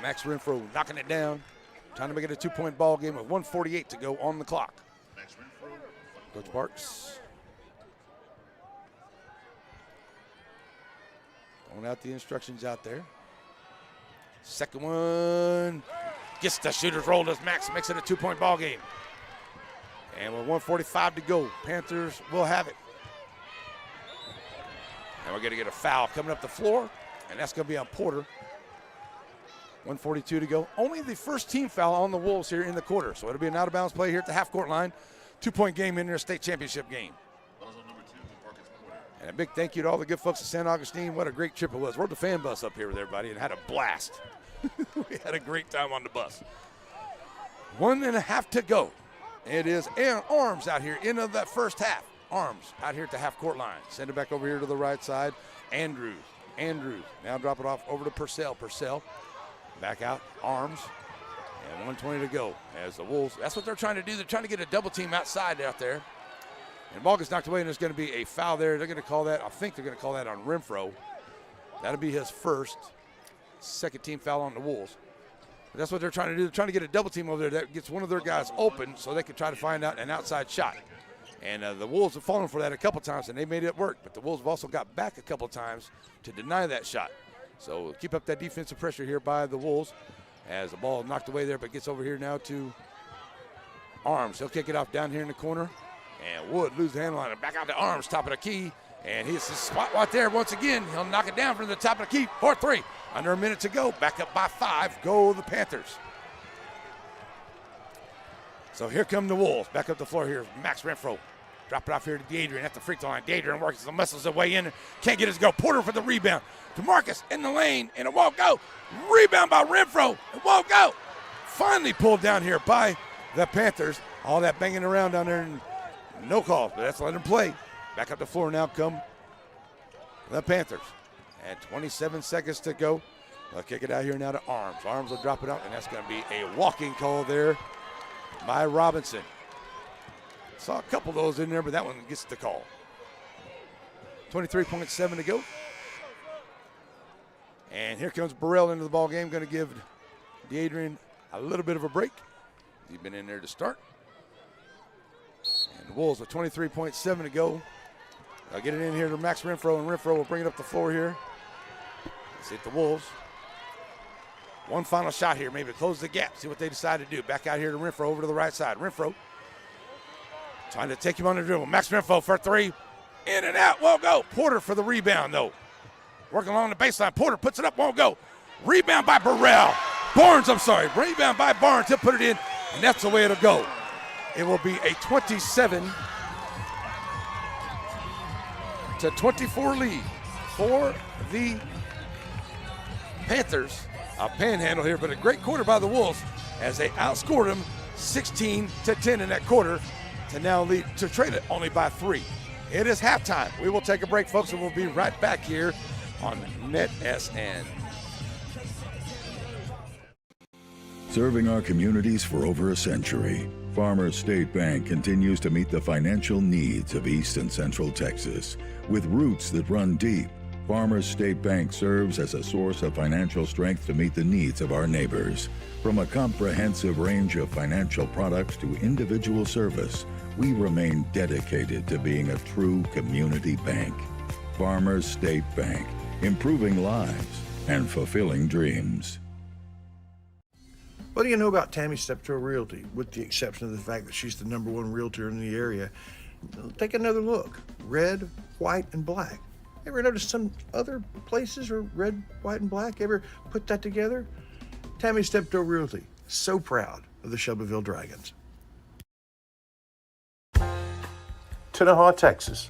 Speaker 1: Max Renfro knocking it down. Trying to make it a 2-point ball game with 1:48 to go on the clock. Coach Parks. Throwing out the instructions out there. Second one. Gets the shooter's roll as Max makes it a 2-point ball game. And with 1:45 to go, Panthers will have it. And we're going to get a foul coming up the floor, and that's going to be on Porter. 1:42 to go. Only the first team foul on the Wolves here in the quarter. So it'll be an out-of-bounds play here at the half-court line. 2-point game in their state championship game. And a big thank you to all the good folks at St. Augustine. What a great trip it was. Rode the fan bus up here with everybody and had a blast. We had a great time on the bus. 1.5 to go. It is Arms out here into that first half. Arms out here at the half-court line. Send it back over here to the right side. Andrews. Now drop it off over to Purcell. Back out. Arms. And 1:20 to go as the Wolves. That's what they're trying to do. They're trying to get a double team outside out there. And the ball gets knocked away, and there's going to be a foul there. They're going to call that. I think they're going to call that on Renfro. That'll be his first. Second team foul on the Wolves. But that's what they're trying to do. They're trying to get a double team over there that gets one of their guys open so they can try to find out an outside shot. And the Wolves have fallen for that a couple times, and they made it work. But the Wolves have also got back a couple times to deny that shot. So keep up that defensive pressure here by the Wolves as the ball knocked away there, but gets over here now to Arms. He'll kick it off down here in the corner. And Wood loses the handle on it. Back out to Arms, top of the key. And he's his spot right there once again. He'll knock it down from the top of the key. 4-3. Under a minute to go. Back up by 5. Go the Panthers. So here come the Wolves. Back up the floor here. Max Renfro. Drop it off here to Deadrian at the free throw line. Deadrian works the muscles his way in. Can't get his go. Porter for the rebound. DeMarcus in the lane, and it won't go. Rebound by Renfro. It won't go. Finally pulled down here by the Panthers. All that banging around down there, and no call. But that's letting them play. Back up the floor now come the Panthers. And 27 seconds to go. They'll kick it out here now to Arms. Arms will drop it out, and that's going to be a walking call there by Robinson. Saw a couple of those in there, but that one gets the call. 23.7 to go. And here comes Burrell into the ball game. Going to give Deadrian a little bit of a break. He's been in there to start. And the Wolves with 23.7 to go. They'll get it in here to Max Renfro, and Renfro will bring it up the floor here. Let's hit the Wolves. One final shot here, maybe to close the gap. See what they decide to do. Back out here to Renfro over to the right side. Renfro trying to take him on the dribble. Max Renfro for 3. In and out, won't go. Porter for the rebound, though. Working along the baseline. Porter puts it up, won't go. Rebound by Burrell. Rebound by Barnes. He'll put it in, and that's the way it'll go. It will be a 27-24 lead for the Panthers. A Panhandle here, but a great quarter by the Wolves as they outscored them 16-10 in that quarter to now lead to trade it only by 3. It is halftime. We will take a break, folks, and we'll be right back here on NETSN.
Speaker 3: Serving our communities for over a century, Farmers State Bank continues to meet the financial needs of East and Central Texas. With roots that run deep, Farmers State Bank serves as a source of financial strength to meet the needs of our neighbors. From a comprehensive range of financial products to individual service, we remain dedicated to being a true community bank. Farmers State Bank, improving lives and fulfilling dreams.
Speaker 4: What do you know about Tammy Steptoe Realty, with the exception of the fact that she's the #1 realtor in the area? Take another look. Red, white, and black. Ever notice some other places are red, white, and black? Ever put that together? Tammy Steptoe Realty, so proud of the Shelbyville Dragons. Tenaha, Texas.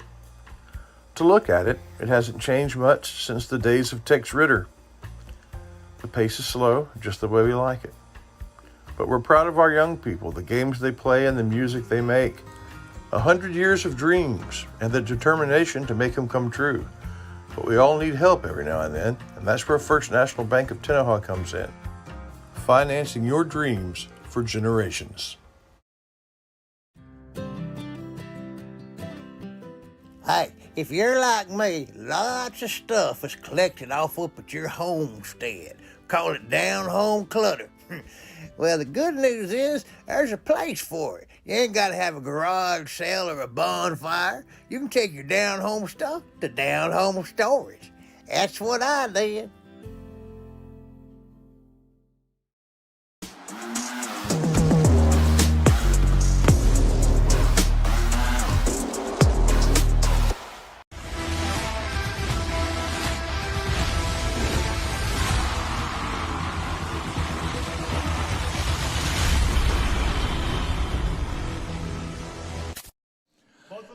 Speaker 4: To look at it, it hasn't changed much since the days of Tex Ritter. The pace is slow, just the way we like it. But we're proud of our young people, the games they play and the music they make. 100 years of dreams and the determination to make them come true. But we all need help every now and then, and that's where First National Bank of Tenaha comes in. Financing your dreams for generations.
Speaker 6: Hey, if you're like me, lots of stuff is collected off up at your homestead. Call it down home clutter. Well, the good news is there's a place for it. You ain't got to have a garage sale or a bonfire. You can take your down home stuff to down home storage. That's what I did.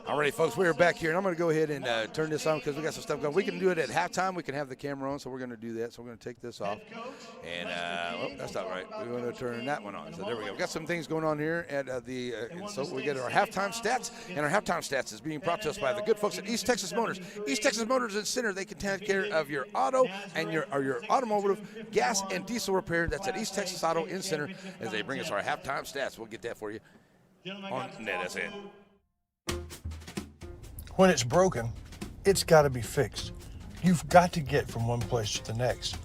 Speaker 1: All Alrighty, folks, we're back here, and I'm going to go ahead and turn this on because we got some stuff going. We can do it at halftime. We can have the camera on, so we're going to do that. So we're going to take this off. And, that's not right. We're going to turn that one on. So there we go. We got some things going on here at and so we get our halftime stats, and our halftime stats is being brought to us by the good folks at East Texas Motors. East Texas Motors and Center, they can take care of your auto and your automotive, gas, and diesel repair. That's at East Texas Auto in Center as they bring us our halftime stats. We'll get that for you on NETSN.
Speaker 4: When it's broken, it's got to be fixed. You've got to get from one place to the next.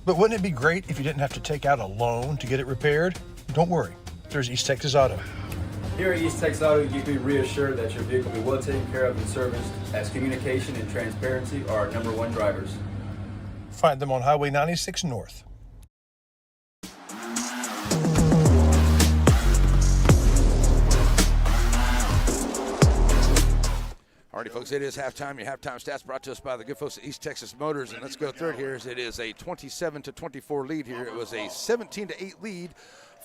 Speaker 4: But wouldn't it be great if you didn't have to take out a loan to get it repaired? Don't worry, there's East Texas Auto.
Speaker 9: Here at East Texas Auto, you can be reassured that your vehicle will be well taken care of and serviced, as communication and transparency are our #1 drivers.
Speaker 4: Find them on Highway 96 North.
Speaker 1: Alrighty, folks, it is halftime. Your halftime stats brought to us by the good folks at East Texas Motors. And let's go through it here. It is a 27-24 lead here. It was a 17-8 lead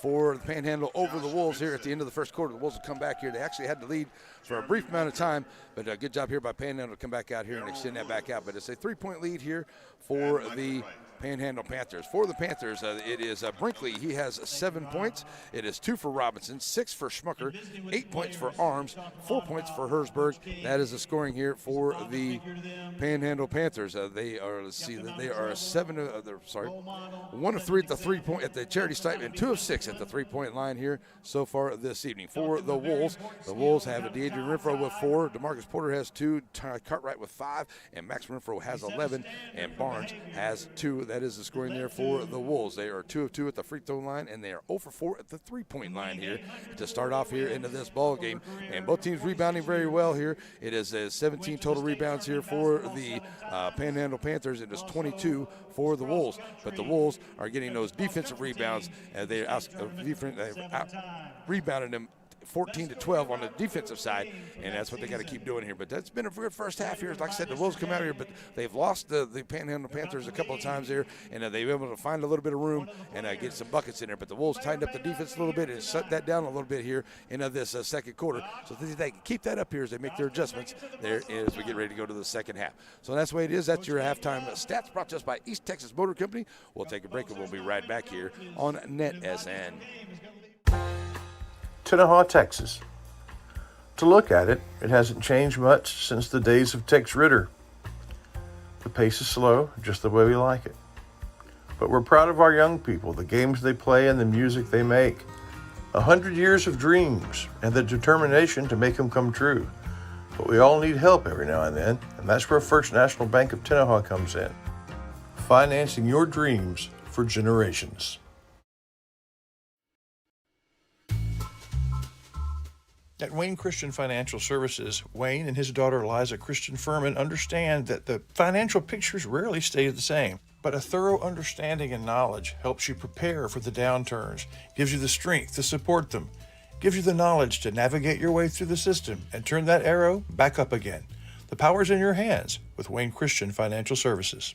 Speaker 1: for the Panhandle over the Wolves here at the end of the first quarter. The Wolves will come back here. They actually had the lead for a brief amount of time, but a good job here by Panhandle to come back out here and extend that back out. But it's a 3-point lead here for the Panhandle Panthers. For the Panthers, it is Brinkley. He has 7 points. It is 2 for Robinson, 6 for Schmucker, 8 points for Arms, 4 points for Hersberg. That is the scoring here for the Panhandle Panthers. They are, let's see, they are 1 of 3 at the 3-point at the charity stripe and 2 of 6 at the 3-point line here so far this evening. For the Wolves have a Deidre Renfro with 4, DeMarcus Porter has 2, Ty Cartwright with 5, and Max Renfro has 11, and Barnes has 2. That is the scoring there for the Wolves. They are 2 of 2 at the free throw line, and they are 0 for 4 at the 3-point line here to start off here into this ball game. And both teams rebounding very well here. It is 17 total rebounds here for the Panhandle Panthers. It is 22 for the Wolves. But the Wolves are getting those defensive rebounds. They out rebounded them 14-12 on the defensive side, and that's what they got to keep doing here. But that's been a good first half here. Like I said, the Wolves come out here, but they've lost the Panhandle Panthers a couple of times here, and they've been able to find a little bit of room and get some buckets in there. But the Wolves tightened up the defense a little bit and shut that down a little bit here in this second quarter. So they can keep that up here as they make their adjustments there as we get ready to go to the second half. So that's the way it is. That's your halftime stats brought to us by East Texas Motor Company. We'll take a break, and we'll be right back here on NETSN.
Speaker 4: Tenaha, Texas. To look at it, it hasn't changed much since the days of Tex Ritter. The pace is slow, just the way we like it. But we're proud of our young people, the games they play and the music they make. 100 years of dreams and the determination to make them come true. But we all need help every now and then, and that's where First National Bank of Tenaha comes in. Financing your dreams for generations. At Wayne Christian Financial Services, Wayne and his daughter Liza Christian Furman understand that the financial pictures rarely stay the same, but a thorough understanding and knowledge helps you prepare for the downturns, gives you the strength to support them, gives you the knowledge to navigate your way through the system and turn that arrow back up again. The power's in your hands with Wayne Christian Financial Services.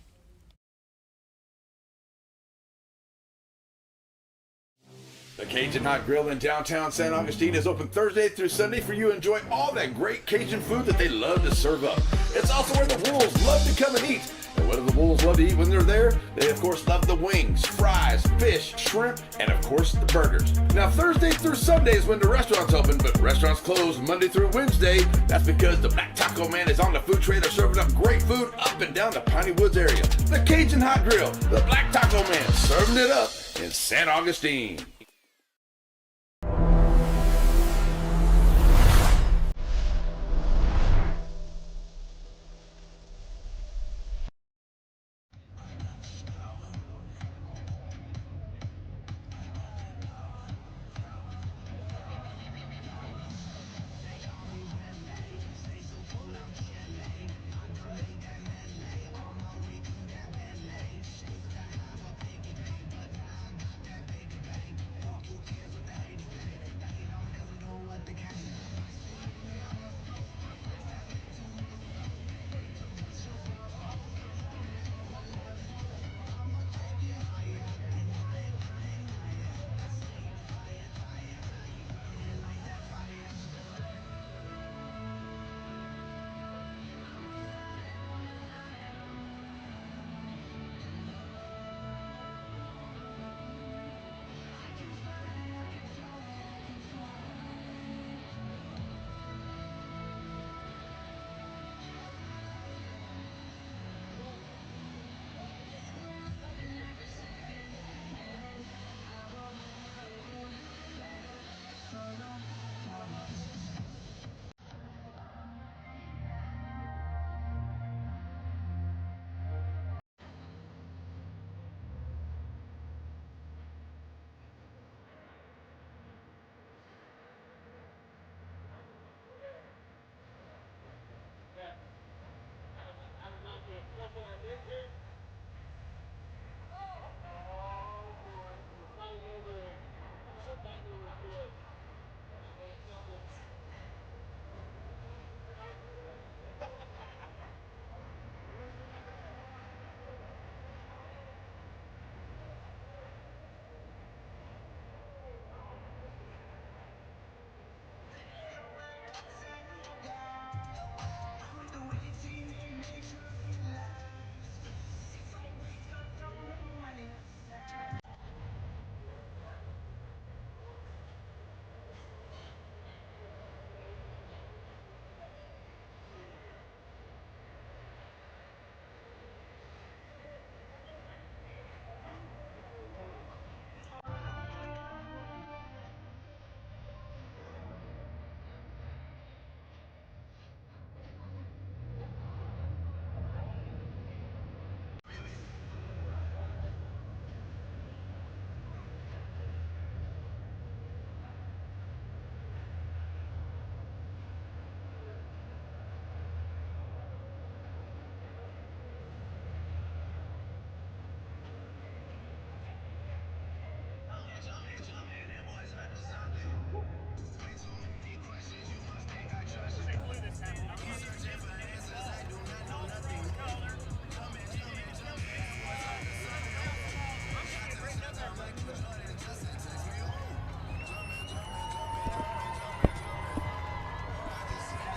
Speaker 1: The Cajun Hot Grill in downtown San Augustine is open Thursday through Sunday for you to enjoy all that great Cajun food that they love to serve up. It's also where the Wolves love to come and eat. And what do the Wolves love to eat when they're there? They, of course, love the wings, fries, fish, shrimp, and, of course, the burgers. Now, Thursday through Sunday is when the restaurant's open, but restaurants close Monday through Wednesday. That's because the Black Taco Man is on the food tray. They're serving up great food up and down the Piney Woods area. The Cajun Hot Grill, the Black Taco Man, serving it up in San Augustine.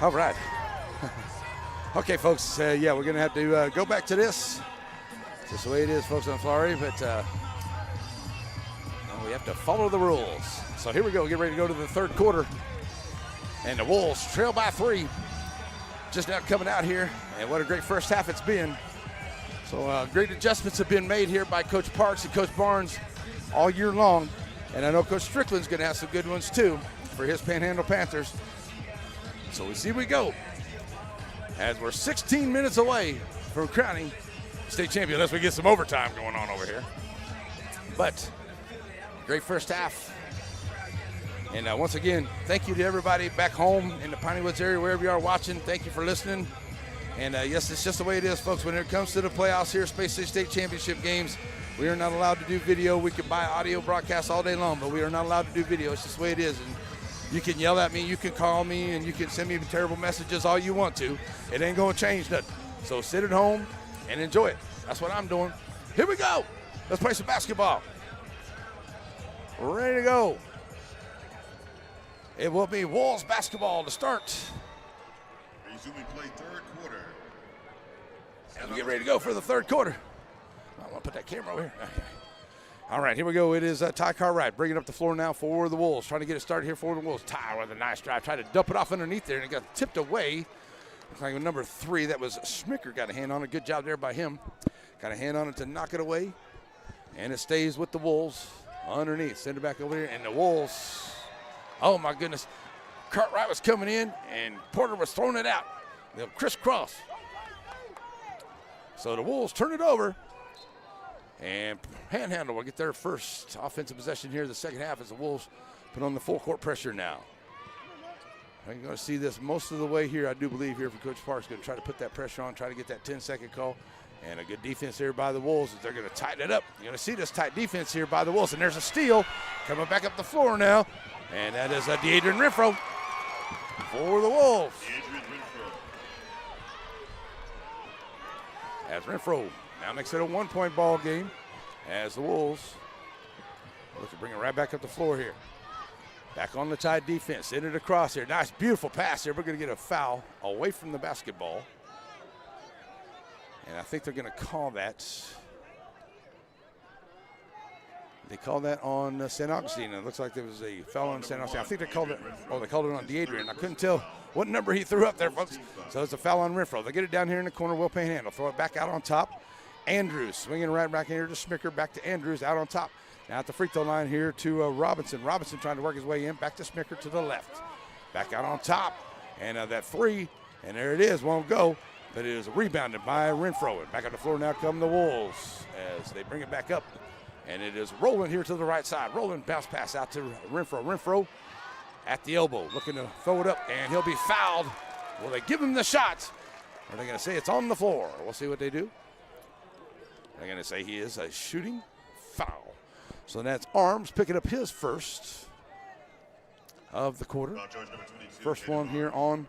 Speaker 1: All right. Okay, folks, yeah, we're going to have to go back to this. It's just the way it is, folks, on Florida, but we have to follow the rules. So here we go. Get ready to go to the third quarter. And the Wolves trail by 3. Just now coming out here, and what a great first half it's been. So great adjustments have been made here by Coach Parks and Coach Barnes all year long. And I know Coach Strickland's going to have some good ones, too, for his Panhandle Panthers. So we see we go. As we're 16 minutes away from crowning state champion, unless we get some overtime going on over here. But great first half. And once again, thank you to everybody back home in the Piney Woods area, wherever you are watching. Thank you for listening. And yes, it's just the way it is, folks. When it comes to the playoffs here, Space City State Championship games, we are not allowed to do video. We can buy audio broadcasts all day long, but we are not allowed to do video. It's just the way it is. And you can yell at me, you can call me, and you can send me terrible messages all you want to. It ain't going to change nothing. So sit at home and enjoy it. That's what I'm doing. Here we go. Let's play some basketball. Ready to go. It will be Wolves basketball to start.
Speaker 5: Resuming play third quarter.
Speaker 1: As we get ready to go for the third quarter. I want to put that camera over here. All right, here we go. It is Ty Cartwright bringing up the floor now for the Wolves. Trying to get it started here for the Wolves. Ty with a nice drive. Tried to dump it off underneath there, and it got tipped away. Looks like number 3, that was Schmicker, got a hand on it. Good job there by him. Got a hand on it to knock it away. And it stays with the Wolves underneath. Send it back over here, and the Wolves, oh my goodness. Cartwright was coming in, and Porter was throwing it out. They'll crisscross. So the Wolves turn it over. And Panhandle will get their first offensive possession here in the second half as the Wolves put on the full court pressure now. You're going to see this most of the way here, I do believe, here from Coach Parks. Going to try to put that pressure on, try to get that 10-second call. And a good defense here by the Wolves as they're going to tighten it up. You're going to see this tight defense here by the Wolves. And there's a steal coming back up the floor now. And that is DeAdrian Renfro for the Wolves. As Renfro now makes it a 1-point ball game as the Wolves look to bring it right back up the floor here. Back on the tight defense, send it across here. Nice, beautiful pass here. We're going to get a foul away from the basketball. And I think they're going to call that. They called that on St. Augustine. It looks like there was a foul on St. Augustine. I think they called it on DeAdrian. I couldn't tell what number he threw up there, folks. So it's a foul on Renfro. They get it down here in the corner. Will Panhandle throw it back out on top. Andrews swinging right back here to Smicker. Back to Andrews out on top. Now at the free throw line here to Robinson. Robinson trying to work his way in. Back to Smicker to the left. Back out on top. And that 3. And there it is. Won't go. But it is rebounded by Renfro. And back on the floor now come the Wolves as they bring it back up. And it is Roland here to the right side. Roland bounce pass out to Renfro. Renfro at the elbow looking to throw it up. And he'll be fouled. Will they give him the shot? Or are they going to say it's on the floor? We'll see what they do. They're going to say he is a shooting foul. So that's Arms picking up his first of the quarter. First one here on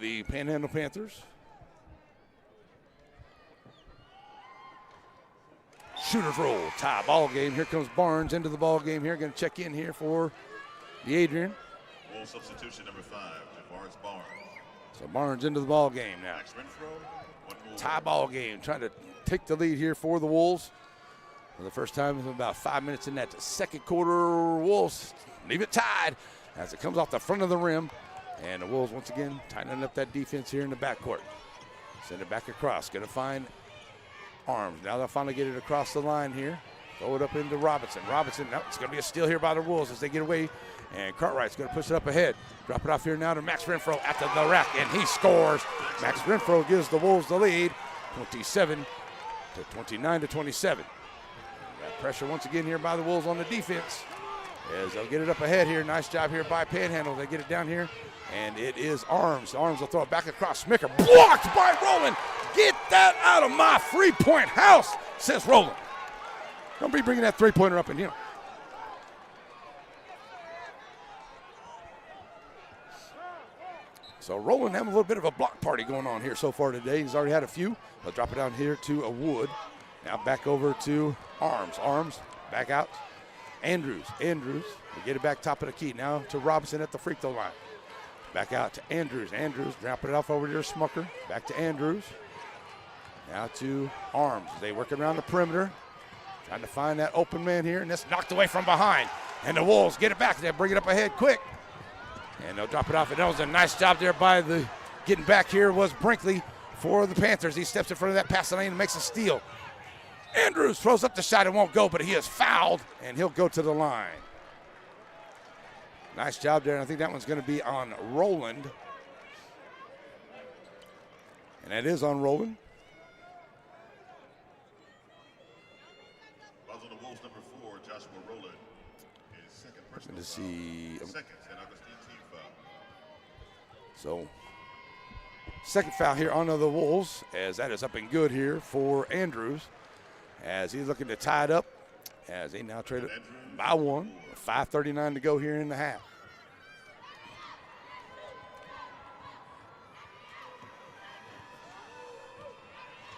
Speaker 1: the Panhandle Panthers. Shooter's roll, tie ball game. Here comes Barnes into the ball game here. Going to check in here for DeAdrian.
Speaker 5: Full substitution number 5, Barnes.
Speaker 1: So Barnes into the ball game now. Tie ball game, trying to take the lead here for the Wolves. For the first time in about 5 minutes in that second quarter, Wolves leave it tied as it comes off the front of the rim. And the Wolves once again tightening up that defense here in the backcourt. Send it back across, going to find Arms. Now they'll finally get it across the line here. Throw it up into Robinson. Robinson, no, it's going to be a steal here by the Wolves as they get away. And Cartwright's going to push it up ahead. Drop it off here now to Max Renfro at the rack, and he scores. Max Renfro gives the Wolves the lead, 27 to 29 to 27. Got pressure once again here by the Wolves on the defense as they'll get it up ahead here. Nice job here by Panhandle. They get it down here, and it is Arms. Arms will throw it back across Smicker. Blocked by Roland. Get that out of my three-point house, says Roland. Don't be bringing that three-pointer up in here. So Roland having a little bit of a block party going on here so far today. He's already had a few. They'll drop it down here to a Wood. Now back over to Arms. Arms back out Andrews. They get it back top of the key. Now to Robinson at the free throw line. Back out to Andrews. Andrews dropping it off over to Smucker. Back to Andrews. Now to Arms. They work around the perimeter. Trying to find that open man here. And that's knocked away from behind. And the Wolves get it back. They bring it up ahead quick. And they'll drop it off. And that was a nice job there by the getting back here was Brinkley for the Panthers. He steps in front of that passing lane and makes a steal. Andrews throws up the shot. It won't go, but he is fouled. And he'll go to the line. Nice job there. And I think that one's going to be on Rowland. And that is on Rowland.
Speaker 5: Fouls on the Wolves, number 4, Joshua Rowland. His second personal
Speaker 1: To see.
Speaker 5: Second, St. Augustine team foul.
Speaker 1: So, second foul here on the Wolves, as that is up and good here for Andrews, as he's looking to tie it up, as they now trade it by 1, 5:39 to go here in the half.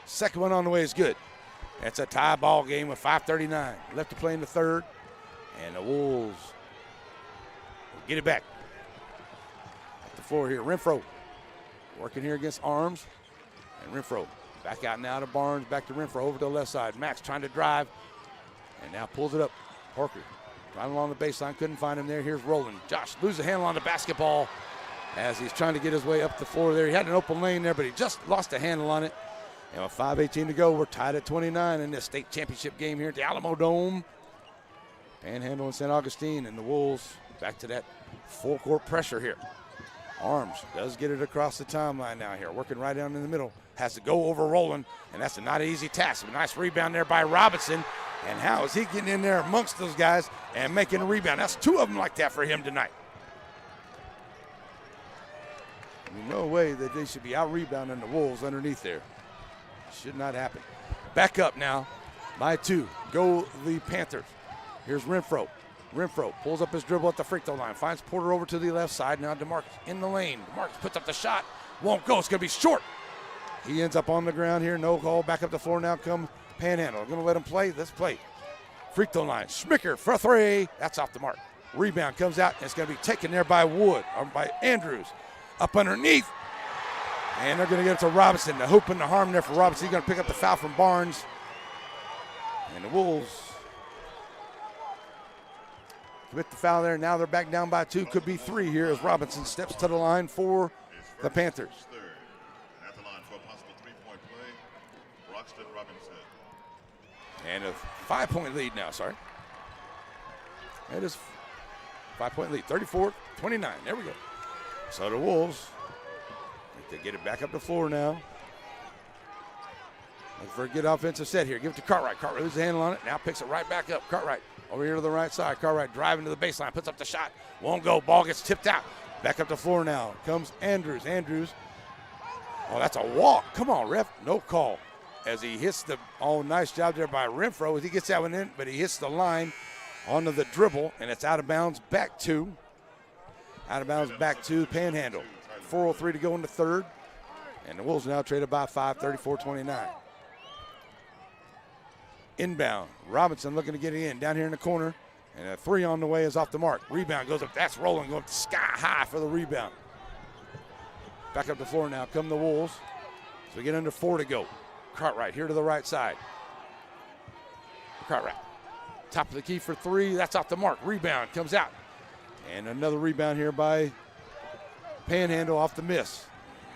Speaker 1: Second one on the way is good. That's a tie ball game with 5:39 left to play in the third, and the Wolves will get it back. At the floor here, Renfro working here against Arms, and Renfro back out now to Barnes, back to Renfro over to the left side. Max trying to drive, and now pulls it up. Parker driving along the baseline, couldn't find him there. Here's Rowland. Josh loses the handle on the basketball as he's trying to get his way up the floor there. He had an open lane there, but he just lost the handle on it. And with 5:18 to go, we're tied at 29 in this state championship game here at the Alamo Dome. Panhandle and St. Augustine, and the Wolves back to that full court pressure here. Arms does get it across the timeline now here, working right down in the middle. Has to go over Rowland, and that's not an easy task. A nice rebound there by Robinson. And how is he getting in there amongst those guys and making a rebound? That's 2 of them like that for him tonight. No way that they should be out-rebounding the Wolves underneath there. Should not happen. Back up now by 2. Go the Panthers. Here's Renfro. Renfro pulls up his dribble at the free throw line. Finds Porter over to the left side. Now DeMarcus in the lane. DeMarcus puts up the shot. Won't go. It's going to be short. He ends up on the ground here. No call. Back up the floor now. Come Panhandle. Going to let him play. Let's play. Free throw line. Schmicker for 3. That's off the mark. Rebound comes out. And it's going to be taken there by Wood, or by Andrews. Up underneath. And they're going to get it to Robinson. The hoop and the harm there for Robinson. He's going to pick up the foul from Barnes. And the Wolves commit the foul there. Now they're back down by 2. Could be 3 here as Robinson steps to the line for the Panthers.
Speaker 5: At the line for a possible 3-point play, Broxton Robinson.
Speaker 1: And a 5-point lead now, sorry. That is 5-point lead, 34-29. There we go. So the Wolves, they get it back up the floor now. Looking for a good offensive set here. Give it to Cartwright. Cartwright loses the handle on it. Now picks it right back up. Cartwright over here to the right side. Cartwright driving to the baseline. Puts up the shot. Won't go. Ball gets tipped out. Back up the floor now. Comes Andrews. Andrews. Oh, that's a walk. Come on, ref. No call. As he hits the, nice job there by Renfro. As he gets that one in, but he hits the line onto the dribble, and it's out of bounds back to. Out of bounds back to Panhandle. 4:03 to go in the third. And the Wolves now traded by 5, 34-29. Inbound. Robinson looking to get it in down here in the corner. And a 3 on the way is off the mark. Rebound goes up. That's rolling, going up sky high for the rebound. Back up the floor now. Come the Wolves. So we get under 4 to go. Cartwright here to the right side. Cartwright. Top of the key for 3. That's off the mark. Rebound comes out. And another rebound here by Panhandle off the miss.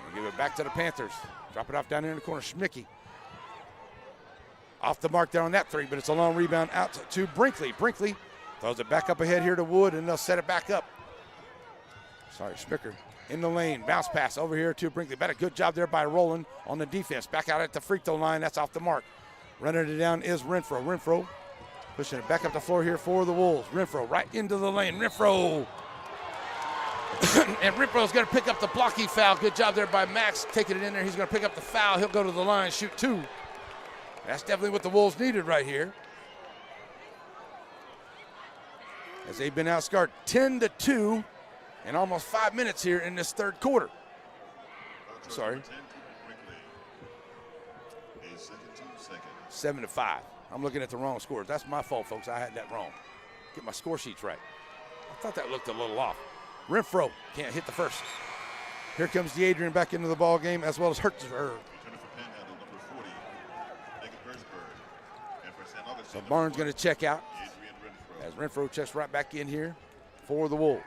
Speaker 1: We'll give it back to the Panthers. Drop it off down here in the corner. Schmicky. Off the mark there on that 3, but it's a long rebound out to Brinkley. Brinkley throws it back up ahead here to Wood, and they'll set it back up. Sorry, Schmicker in the lane. Bounce pass over here to Brinkley. But a good job there by Rowland on the defense. Back out at the free throw line. That's off the mark. Running it down is Renfro. Renfro pushing it back up the floor here for the Wolves. Renfro right into the lane. Renfro. And Renfro's going to pick up the blocking foul. Good job there by Max taking it in there. He's going to pick up the foul. He'll go to the line, shoot 2. That's definitely what the Wolves needed right here. As they've been outscored 10-2 in almost 5 minutes here in this third quarter. Sorry. 7-5. I'm looking at the wrong scores. That's my fault, folks. I had that wrong. Get my score sheets right. I thought that looked a little off. Renfro can't hit the first. Here comes DeAdrian back into the ball game, as well as Hertzberg.
Speaker 5: Returner for Panhandle, number 40, Jacob Hertzberg. And for St. Augustine,
Speaker 1: So Barnes going to check out
Speaker 5: Adrian Renfro.
Speaker 1: as Renfro checks right back in here for the Wolves.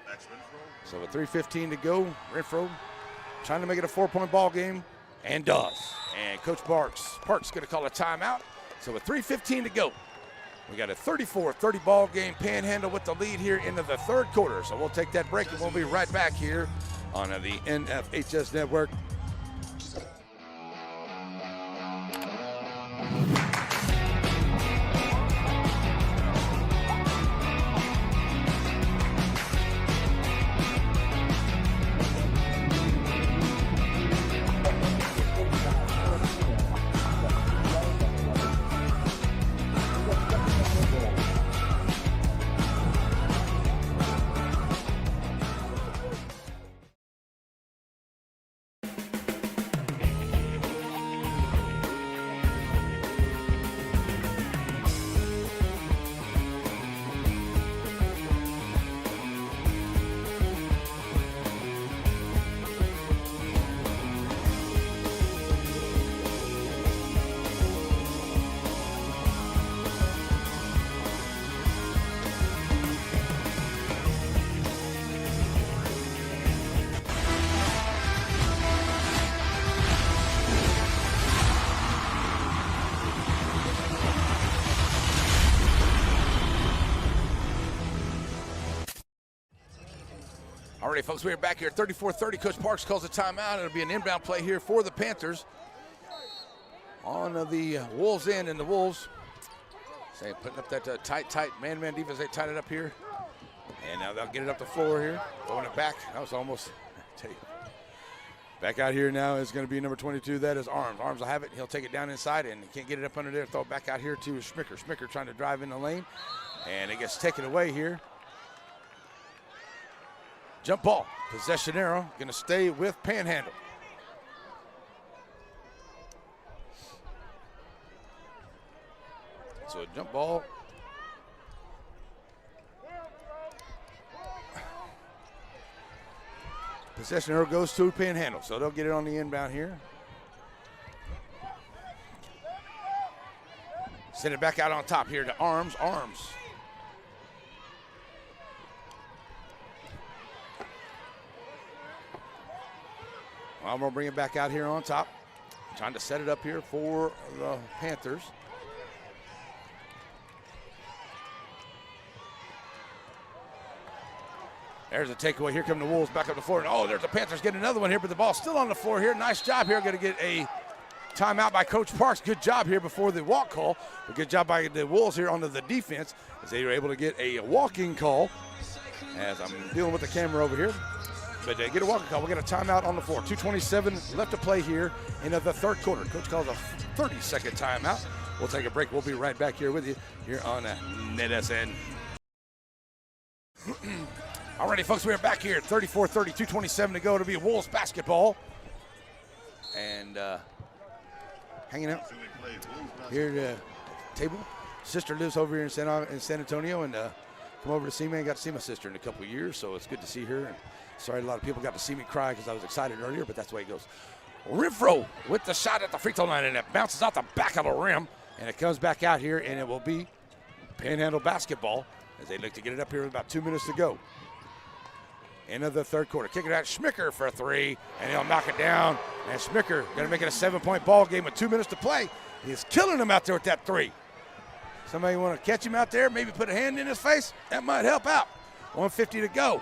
Speaker 5: Max Renfro.
Speaker 1: So with 3:15 to go, Renfro trying to make it a 4-point ball game, and does. And Coach Parks going to call a timeout. So with 3:15 to go, we got a 34-30 ball game. Panhandle with the lead here into the third quarter. So we'll take that break, and we'll be right back here on the NFHS Network. All right, folks, we're back here. 34-30. Coach Parks calls a timeout. It'll be an inbound play here for the Panthers on the Wolves end, and the Wolves putting up that tight man-to-man defense. They tied it up here, and now they'll get it up the floor here. Throwing it back. That was almost. Back out here now is going to be number 22. That is Arms. Arms will have it. He'll take it down inside, and he can't get it up under there. Throw it back out here to Schmicker. Schmicker trying to drive in the lane, and it gets taken away here. Jump ball. Possession arrow. Going to stay with Panhandle. So a jump ball. Possession arrow goes to Panhandle. So they'll get it on the inbound here. Send it back out on top here to Arms. Arms. I'm going to bring it back out here on top. Trying to set it up here for the Panthers. There's a takeaway. Here come the Wolves back up the floor. And oh, there's the Panthers getting another one here, but the ball's still on the floor here. Nice job here. Going to get a timeout by Coach Parks. Good job here before the walk call. But good job by the Wolves here onto the defense as they were able to get a walking call. As I'm dealing with the camera over here. But they get a walking call. We'll get a timeout on the floor. 2:27 left to play here in the third quarter. Coach calls a 30-second timeout. We'll take a break. We'll be right back here with you here on NETSN. All righty, folks, we're back here. 34-30, 2:27 to go. It'll be Wolves basketball. And hanging out here at the table. Sister lives over here in San Antonio, and come over to see me. I got to see my sister in a couple of years, so it's good to see her. And sorry, a lot of people got to see me cry because I was excited earlier, but that's the way it goes. Renfro with the shot at the free throw line, and it bounces out the back of the rim, and it comes back out here, and it will be Panhandle basketball as they look to get it up here with about 2 minutes to go. Into the third quarter. Kick it out, Schmicker for a three, and he'll knock it down. And Schmicker going to make it a 7-point ball game with 2 minutes to play. He's killing him out there with that three. Somebody want to catch him out there, maybe put a hand in his face? That might help out. 1:50 to go.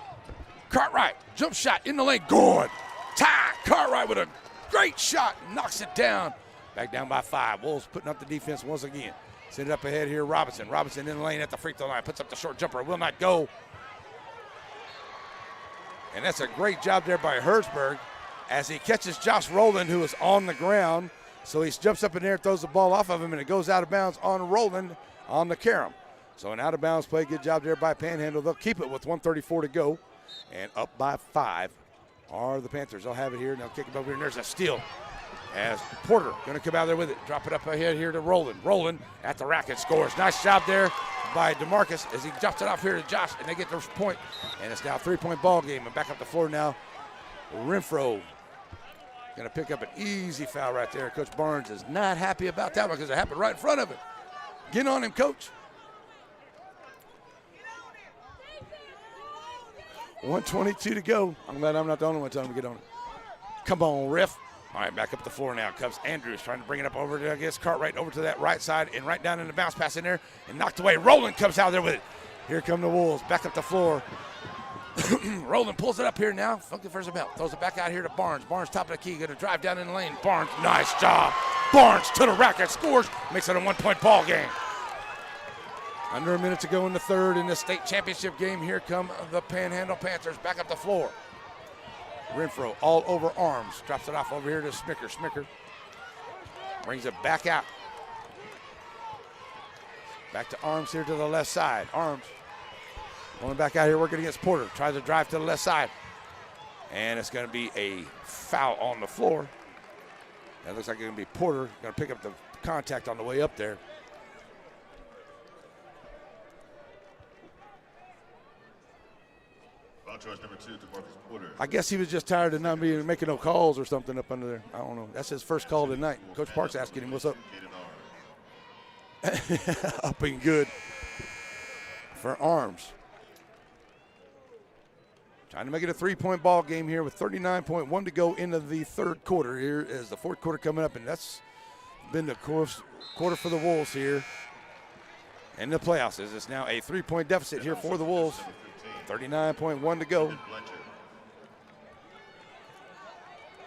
Speaker 1: Cartwright, jump shot in the lane, good. Ty Cartwright with a great shot, knocks it down. Back down by 5. Wolves putting up the defense once again. Send it up ahead here, Robinson. Robinson in the lane at the free throw line, puts up the short jumper, will not go. And that's a great job there by Hertzberg as he catches Josh Rowland, who is on the ground. So he jumps up in there, throws the ball off of him, and it goes out of bounds on Rowland on the carom. So an out of bounds play, good job there by Panhandle. They'll keep it with 1:34 to go. And up by 5 are the Panthers. They'll have it here, and they'll kick it over here, and there's a steal. as Porter going to come out there with it. Drop it up ahead here to Roland. Roland at the racket, scores. Nice job there by DeMarcus as he drops it off here to Josh, and they get their point. And it's now a 3-point ball game. And back up the floor now, Renfro going to pick up an easy foul right there. Coach Barnes is not happy about that one because it happened right in front of him. Get on him, Coach. 1:22 to go. I'm glad I'm not the only one telling him to get on it. Come on, ref. All right, back up the floor now. Comes Andrews trying to bring it up over to, I guess, Cartwright over to that right side and right down in the bounce pass in there and knocked away. Roland comes out there with it. Here come the Wolves. Back up the floor. Roland pulls it up here now. Funky for his belt. Throws it back out here to Barnes. Barnes top of the key. Going to drive down in the lane. Barnes, nice job. Barnes to the racket. Scores. Makes it a 1-point ball game. Under a minute to go in the third in the state championship game. Here come the Panhandle Panthers. Back up the floor. Renfro all over Arms. Drops it off over here to Smicker. Smicker brings it back out. Back to Arms here to the left side. Arms going back out here working against Porter. Tries to drive to the left side. And it's going to be a foul on the floor. That looks like it's going to be Porter. Going to pick up the contact on the way up there.
Speaker 5: Number 2, DeMarcus Porter.
Speaker 1: I guess he was just tired of not making no calls or something up under there. I don't know. That's his first call tonight. Coach Park's asking him, what's up? Up and good for Arms. Trying to make it a 3-point ball game here with 39.1 to go into the third quarter. Here is the fourth quarter coming up, and that's been the quarter for the Wolves here in the playoffs. It's now a 3-point deficit here for the Wolves. 39.1 to go.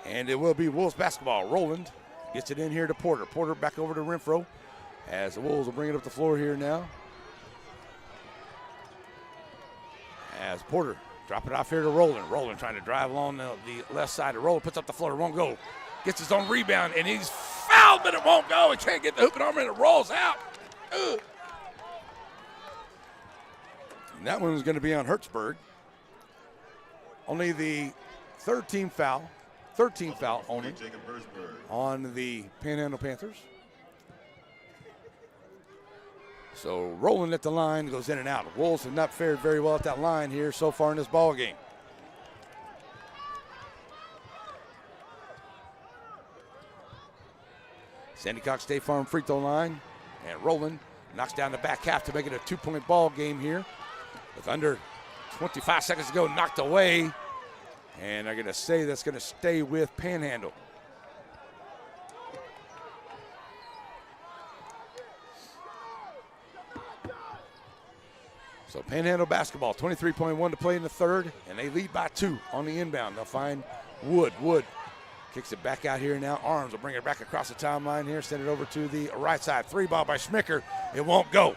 Speaker 1: And it will be Wolves basketball. Roland gets it in here to Porter. Porter back over to Renfro as the Wolves will bring it up the floor here now. As Porter drop it off here to Roland. Roland trying to drive along the left side. Roland puts up the floor. It won't go. Gets his own rebound, and he's fouled, but it won't go. He can't get the hoop and arm, and it rolls out. Ugh. And that one was going to be on Hertzberg. Only the third team foul only on the Panhandle Panthers. So Roland at the line goes in and out. The Wolves have not fared very well at that line here so far in this ball game. Sandy Cox State Farm free throw line, and Roland knocks down the back half to make it a 2-point ball game here. With under 25 seconds to go, knocked away. And I'm going to say that's going to stay with Panhandle. So Panhandle basketball, 23.1 to play in the third, and they lead by 2 on the inbound. They'll find Wood. Wood kicks it back out here now. Arms will bring it back across the timeline here, send it over to the right side. 3-ball by Smicker. It won't go.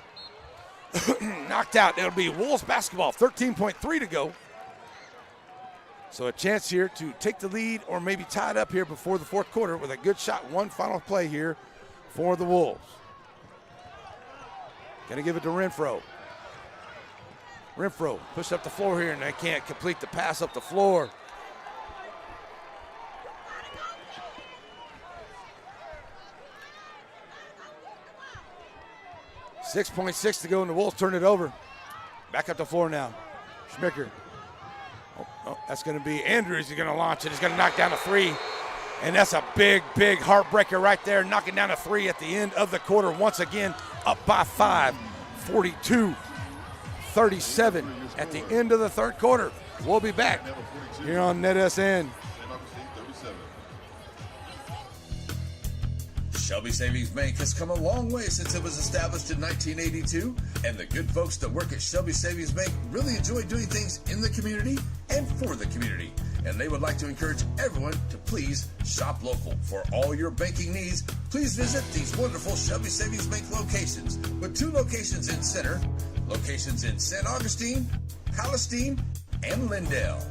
Speaker 1: Knocked out. It'll be Wolves basketball. 13.3 to go. So a chance here to take the lead or maybe tie it up here before the fourth quarter with a good shot. One final play here for the Wolves. Gonna give it to Renfro. Renfro push up the floor here, and they can't complete the pass up the floor. .6 to go, and the Wolves turn it over. Back up the floor now. Schmicker. Oh, that's going to be Andrews. He's going to launch it. He's going to knock down a 3. And that's a big, big heartbreaker right there, knocking down a 3 at the end of the quarter. Once again, up by 5, 42-37 at the end of the third quarter. We'll be back here on NETSN.
Speaker 8: Shelby Savings Bank has come a long way since it was established in 1982, and the good folks that work at Shelby Savings Bank really enjoy doing things in the community and for the community. And they would like to encourage everyone to please shop local. For all your banking needs, please visit these wonderful Shelby Savings Bank locations, with 2 locations in Center, locations in St. Augustine, Palestine, and Lindale.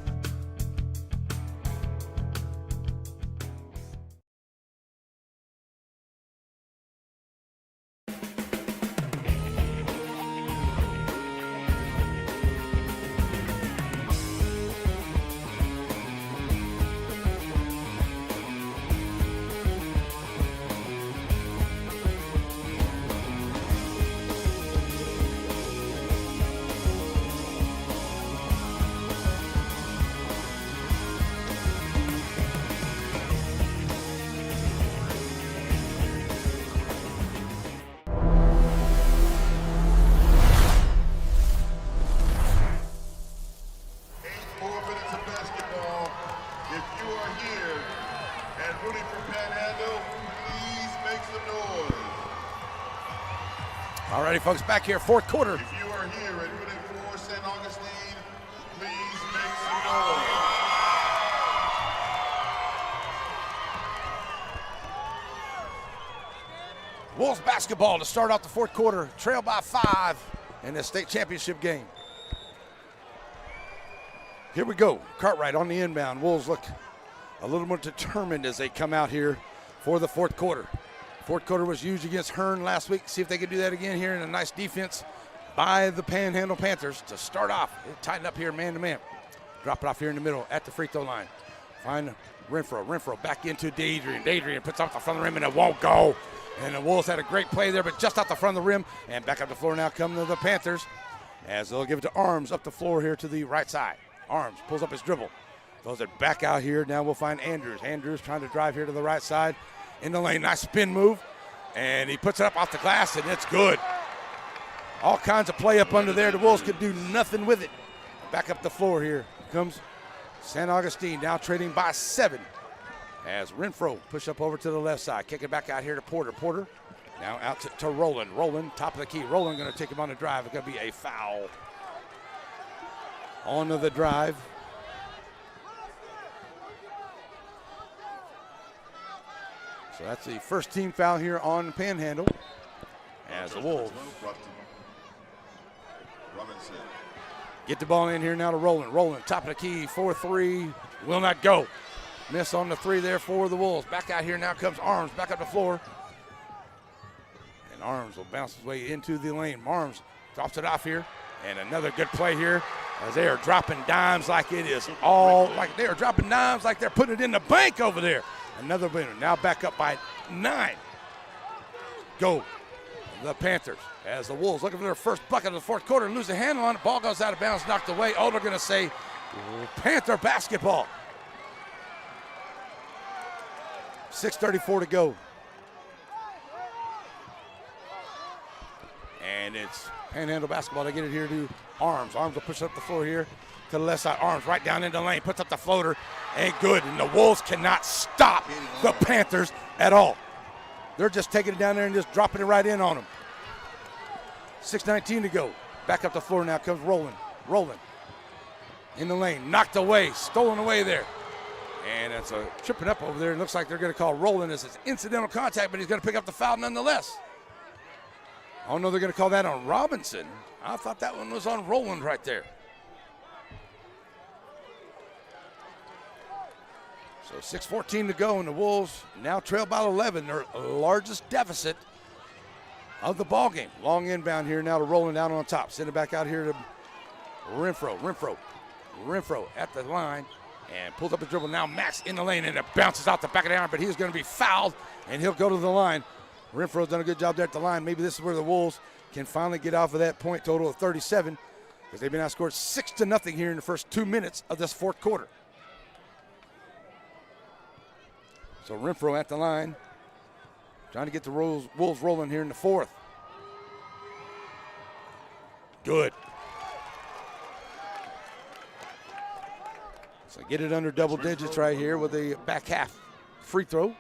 Speaker 5: here and rooting for Panhandle, please make some noise.
Speaker 1: All righty, folks, back here, fourth quarter.
Speaker 5: If you are here and rooting for St. Augustine, please make some noise.
Speaker 1: Wolves basketball to start off the fourth quarter, trail by 5 in the state championship game. Here we go. Cartwright on the inbound. Wolves look a little more determined as they come out here for the fourth quarter. Fourth quarter was used against Hearn last week. See if they can do that again here in a nice defense by the Panhandle Panthers to start off. They tighten up here man to man. Drop it off here in the middle at the free throw line. Find Renfro. Renfro back into Dadrian. Dadrian puts off the front of the rim and it won't go. And the Wolves had a great play there, but just off the front of the rim. And back up the floor now come the Panthers as they'll give it to Arms up the floor here to the right side. Arms pulls up his dribble. Throws it back out here. Now we'll find Andrews. Andrews trying to drive here to the right side. In the lane, nice spin move. And he puts it up off the glass, and it's good. All kinds of play up under there. The Wolves could do nothing with it. Back up the floor here comes St. Augustine, now trading by 7. As Renfro push up over to the left side. Kick it back out here to Porter. Porter now out to Roland. Roland, top of the key. Roland going to take him on the drive. It's going to be a foul. On to the drive. So that's the first team foul here on Panhandle. As the Wolves get the ball in here now to Roland. Roland, top of the key, 4-3, will not go. Miss on the 3 there for the Wolves. Back out here now comes Arms, back up the floor. And Arms will bounce his way into the lane. Arms drops it off here. And another good play here as they are dropping dimes like it is all, like they are dropping dimes like they're putting it in the bank over there. Another winner, now back up by 9. Go, the Panthers, as the Wolves looking for their first bucket of the fourth quarter and lose the handle on it. Ball goes out of bounds, knocked away. Oh, they're going to say Panther basketball. 6:34 to go. And it's Panhandle basketball. They get it here to Arms. Arms will push up the floor here to the left side. Arms right down into the lane, puts up the floater. Ain't good, and the Wolves cannot stop the Panthers at all. They're just taking it down there and just dropping it right in on them. 6:19 to go. Back up the floor now comes Roland. Roland in the lane, knocked away, stolen away there. And it's a tripping up over there. It looks like they're going to call Roland as it's incidental contact, but he's going to pick up the foul nonetheless. Oh, no, they're going to call that on Robinson. I thought that one was on Roland right there. So 6:14 to go, and the Wolves now trail by 11, their largest deficit of the ball game. Long inbound here now to Roland down on top. Send it back out here to Renfro. Renfro at the line and pulls up a dribble. Now Max in the lane, and it bounces out the back of the iron, but he's going to be fouled, and he'll go to the line. Renfro's done a good job there at the line. Maybe this is where the Wolves can finally get off of that point total of 37, because they've been outscored 6-0 here in the first 2 minutes of this fourth quarter. So Renfro at the line, trying to get the Wolves rolling here in the fourth. Good. So get it under double digits right here with a back half free throw.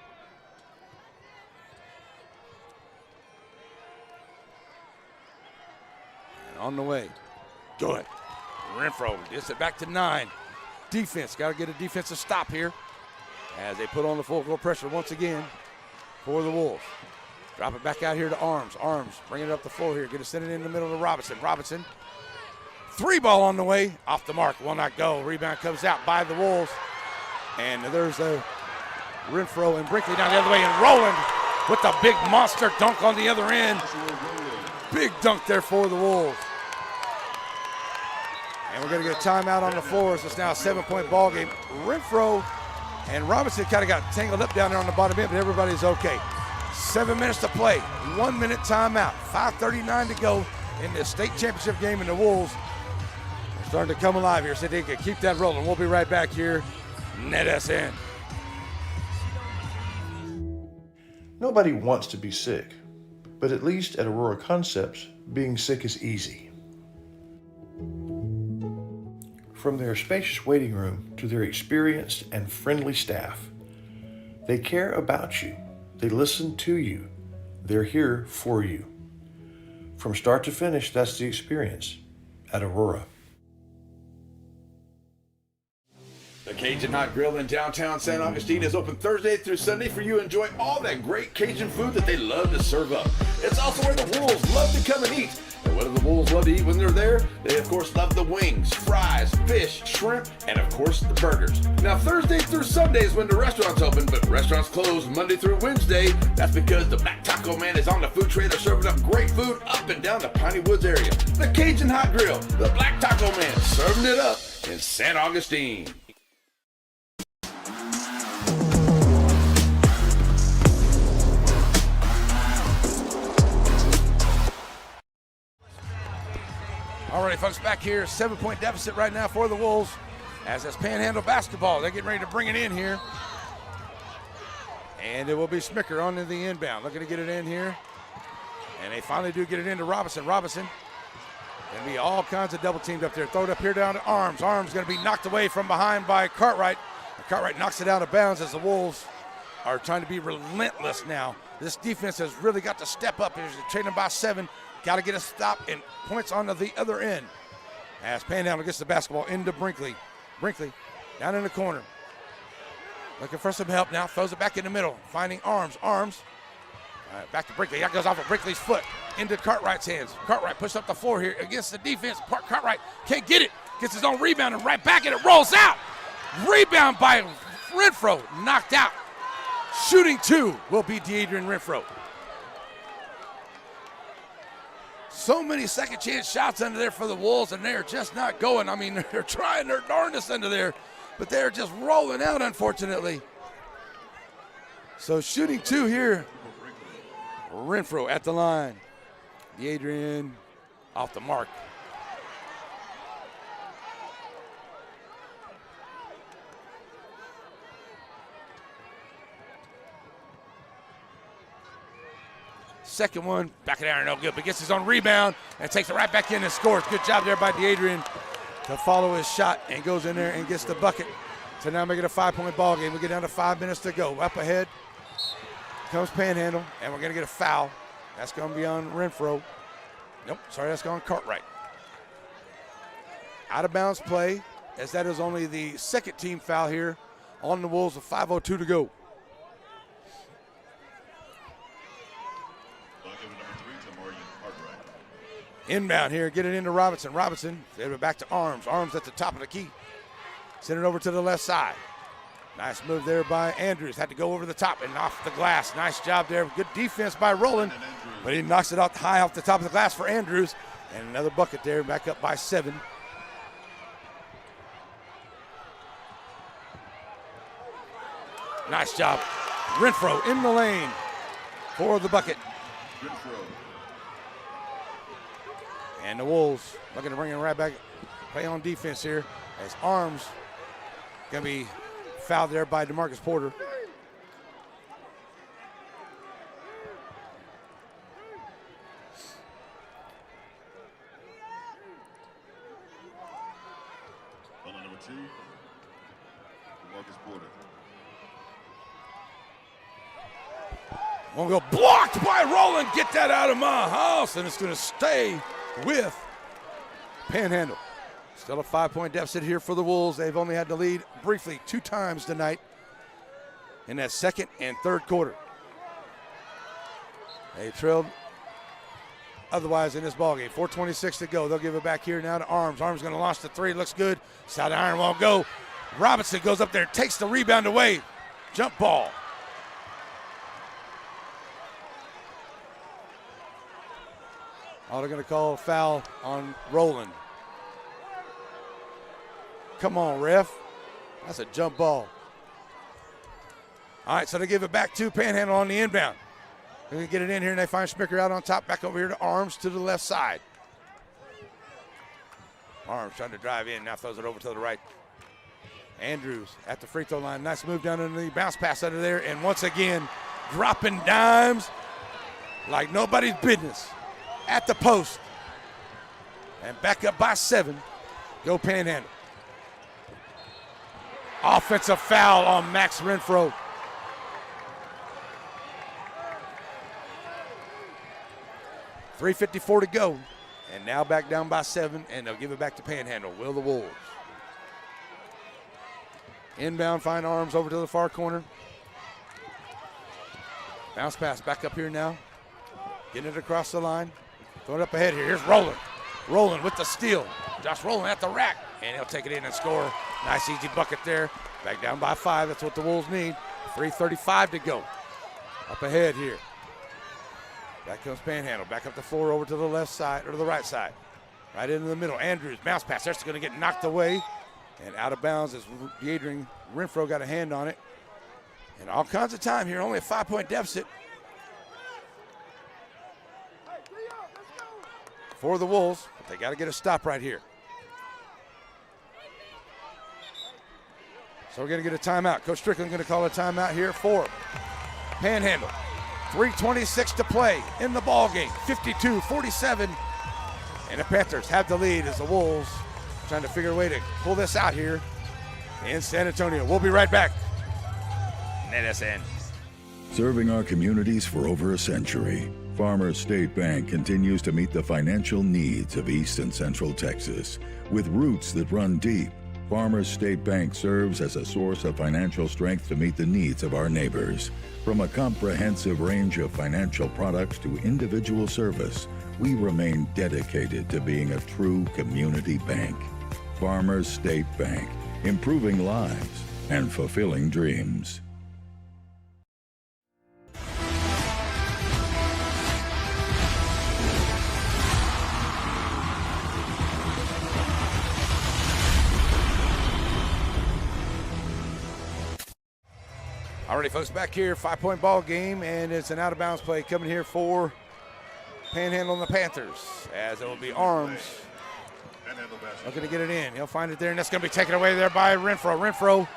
Speaker 1: And on the way. Good. Renfro gets it back to 9. Defense, got to get a defensive stop here as they put on the full court pressure once again for the Wolves. Drop it back out here to Arms. Arms, bring it up the floor here. Get it send it in the middle to Robinson. Robinson, 3 ball on the way. Off the mark, will not go. Rebound comes out by the Wolves. And there's a Renfro and Brinkley down the other way. And Roland with the big monster dunk on the other end. Big dunk there for the Wolves. And we're going to get a timeout on the floor. So it's now a 7-point ball game. Renfro and Robinson kind of got tangled up down there on the bottom end, but everybody's okay. 7 minutes to play, 1 minute timeout, 5:39 to go in the state championship game, and the Wolves are starting to come alive here. So they can keep that rolling. We'll be right back here, NETSN.
Speaker 4: Nobody wants to be sick, but at least at Aurora Concepts, being sick is easy. From their spacious waiting room to their experienced and friendly staff, they care about you. They listen to you. They're here for you. From start to finish, that's the experience at Aurora.
Speaker 10: The Cajun Hot Grill in downtown San Augustine is open Thursday through Sunday for you to enjoy all that great Cajun food that they love to serve up. It's also where the Wolves love to come and eat. And what do the Wolves love to eat when they're there? They, of course, love the wings, fries, fish, shrimp, and, of course, the burgers. Now, Thursday through Sunday is when the restaurant's open, but restaurants close Monday through Wednesday. That's because the Black Taco Man is on the food tray. They're serving up great food up and down the Piney Woods area. The Cajun Hot Grill, the Black Taco Man, serving it up in San Augustine.
Speaker 1: All right, folks, back here, 7-point deficit right now for the Wolves. As it's Panhandle basketball, they're getting ready to bring it in here. And it will be Smicker on to the inbound, looking to get it in here. And they finally do get it into Robinson. Robinson going to be all kinds of double teamed up there. Throw it up here down to Arms. Arms going to be knocked away from behind by Cartwright. And Cartwright knocks it out of bounds as the Wolves are trying to be relentless now. This defense has really got to step up. They're trailing by 7. Got to get a stop and points on to the other end. As Panhandle gets the basketball into Brinkley. Brinkley down in the corner. Looking for some help now. Throws it back in the middle. Finding Arms. Arms. Back to Brinkley. That goes off of Brinkley's foot into Cartwright's hands. Cartwright pushed up the floor here against the defense. Cartwright can't get it. Gets his own rebound and right back and it rolls out. Rebound by Renfro. Knocked out. Shooting 2 will be Deadrian Renfro. So many second chance shots under there for the Wolves, and they're just not going. I mean, they're trying their darndest under there, but they're just rolling out, unfortunately. So shooting 2 here. Renfro at the line. Deadrian off the mark. Second one, back of the iron, no good, but gets his own rebound and takes it right back in and scores. Good job there by Deadrian to follow his shot and goes in there and gets the bucket. So now make it a 5-point ball game. We get down to 5 minutes to go. Up ahead comes Panhandle, and we're going to get a foul. That's going to be on Renfro. Nope, sorry, that's going on Cartwright. Out of bounds play, as that is only the second team foul here on the Wolves with 5:02 to go. Inbound here, get it into Robinson. Robinson, they have it back to Arms. Arms at the top of the key. Send it over to the left side. Nice move there by Andrews. Had to go over the top and off the glass. Nice job there. Good defense by Rowland, but he knocks it out high off the top of the glass for Andrews. And another bucket there, back up by 7. Nice job. Renfro in the lane for the bucket. And the Wolves looking to bring it right back, play on defense here as Arms going to be fouled there by DeMarcus Porter.
Speaker 5: On number 2, DeMarcus Porter.
Speaker 1: Won't go blocked by Rowland. Get that out of my house, and it's going to stay with Panhandle. Still a 5-point deficit here for the Wolves. They've only had to lead briefly 2 times tonight in that second and third quarter. They trailed otherwise in this ballgame. 4:26 to go. They'll give it back here now to Arms. Arms going to launch the 3. Looks good. Side iron won't go. Robinson goes up there, takes the rebound away. Jump ball. Oh, they're going to call a foul on Rowland. Come on, ref. That's a jump ball. All right, so they give it back to Panhandle on the inbound. They're going to get it in here, and they find Smicker out on top. Back over here to Arms to the left side. Arms trying to drive in. Now throws it over to the right. Andrews at the free throw line. Nice move down under the bounce pass under there. And once again, dropping dimes like nobody's business. At the post. And back up by 7. Go Panhandle. Offensive foul on Max Renfro. .354 to go. And now back down by 7, and they'll give it back to Panhandle. Will the Wolves. Inbound, fine Arms over to the far corner. Bounce pass back up here now. Getting it across the line. Throwing it up ahead here. Here's Roland. Roland with the steal. Josh Roland at the rack. And he'll take it in and score. Nice easy bucket there. Back down by 5. That's what the Wolves need. 3:35 to go. Up ahead here. Back comes Panhandle. Back up the floor over to the left side, or to the right side. Right into the middle. Andrews, bounce pass. That's going to get knocked away. And out of bounds as Adrian Renfro got a hand on it. And all kinds of time here. Only a 5-point deficit for the Wolves. But they got to get a stop right here. So we're going to get a timeout. Coach Strickland going to call a timeout here for Panhandle. 3:26 to play in the ball game. 52-47. And the Panthers have the lead as the Wolves trying to figure a way to pull this out here in San Antonio. We'll be right back. NETSN.
Speaker 3: Serving our communities for over a century, Farmers State Bank continues to meet the financial needs of East and Central Texas. With roots that run deep, Farmers State Bank serves as a source of financial strength to meet the needs of our neighbors. From a comprehensive range of financial products to individual service, we remain dedicated to being a true community bank. Farmers State Bank, improving lives and fulfilling dreams.
Speaker 1: Alrighty, folks, back here, 5-point ball game, and it's an out-of-bounds play coming here for Panhandle and the Panthers, as it will be Arms looking to get it in. He'll find it there, and that's going to be taken away there by Renfro. Renfro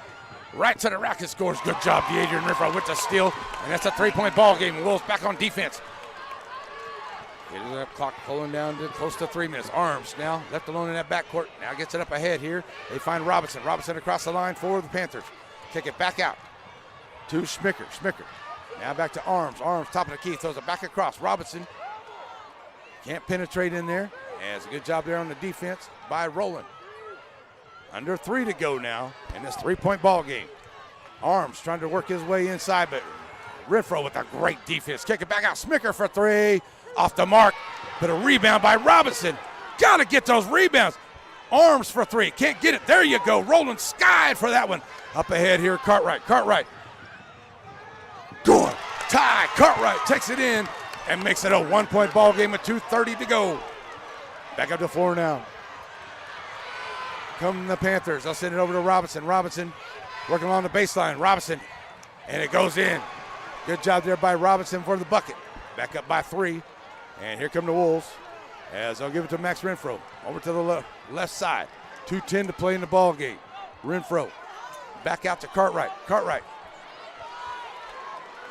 Speaker 1: right to the rack and scores. Good job, Adrian Renfro with the steal, and that's a 3-point ball game. Wolves back on defense. Getting that clock pulling down to close to 3 minutes. Arms now left alone in that backcourt. Now gets it up ahead here. They find Robinson. Robinson across the line for the Panthers. Kick it back out to Schmicker. Schmicker now back to Arms. Arms top of the key, throws it back across. Robinson can't penetrate in there. And it's a good job there on the defense by Roland. Under 3 to go now in this 3-point ball game. Arms trying to work his way inside, but Renfro with a great defense. Kick it back out. Schmicker for 3. Off the mark, but a rebound by Robinson. Got to get those rebounds. Arms for 3. Can't get it. There you go. Roland skied for that one. Up ahead here, Cartwright. Cartwright. Good. Tie. Cartwright takes it in and makes it a 1-point ball game with 2:30 to go. Back up to the floor now. Come the Panthers. They'll send it over to Robinson. Robinson working along the baseline. Robinson, and it goes in. Good job there by Robinson for the bucket. Back up by 3. And here come the Wolves as they'll give it to Max Renfro. Over to the left side. 2:10 to play in the ball game. Renfro back out to Cartwright. Cartwright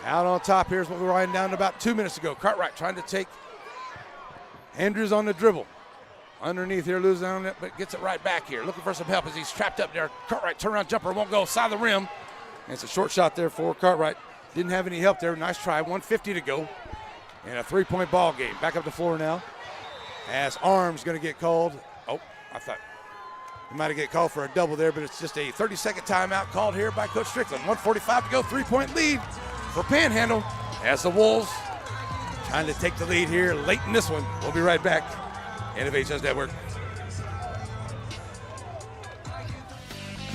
Speaker 1: out on top. Here's what we're riding down about 2 minutes ago. Cartwright trying to take Andrews on the dribble. Underneath here, losing on it, but gets it right back here. Looking for some help as he's trapped up there. Cartwright turnaround jumper won't go side of the rim. And it's a short shot there for Cartwright. Didn't have any help there. Nice try. 1:50 to go. And a 3-point ball game. Back up the floor now. As Arms going to get called. Oh, I thought he might have get called for a double there, but it's just a 30-second timeout called here by Coach Strickland. 1:45 to go. 3-point lead for Panhandle as the Wolves trying to take the lead here late in this one. We'll be right back. NFHS Network.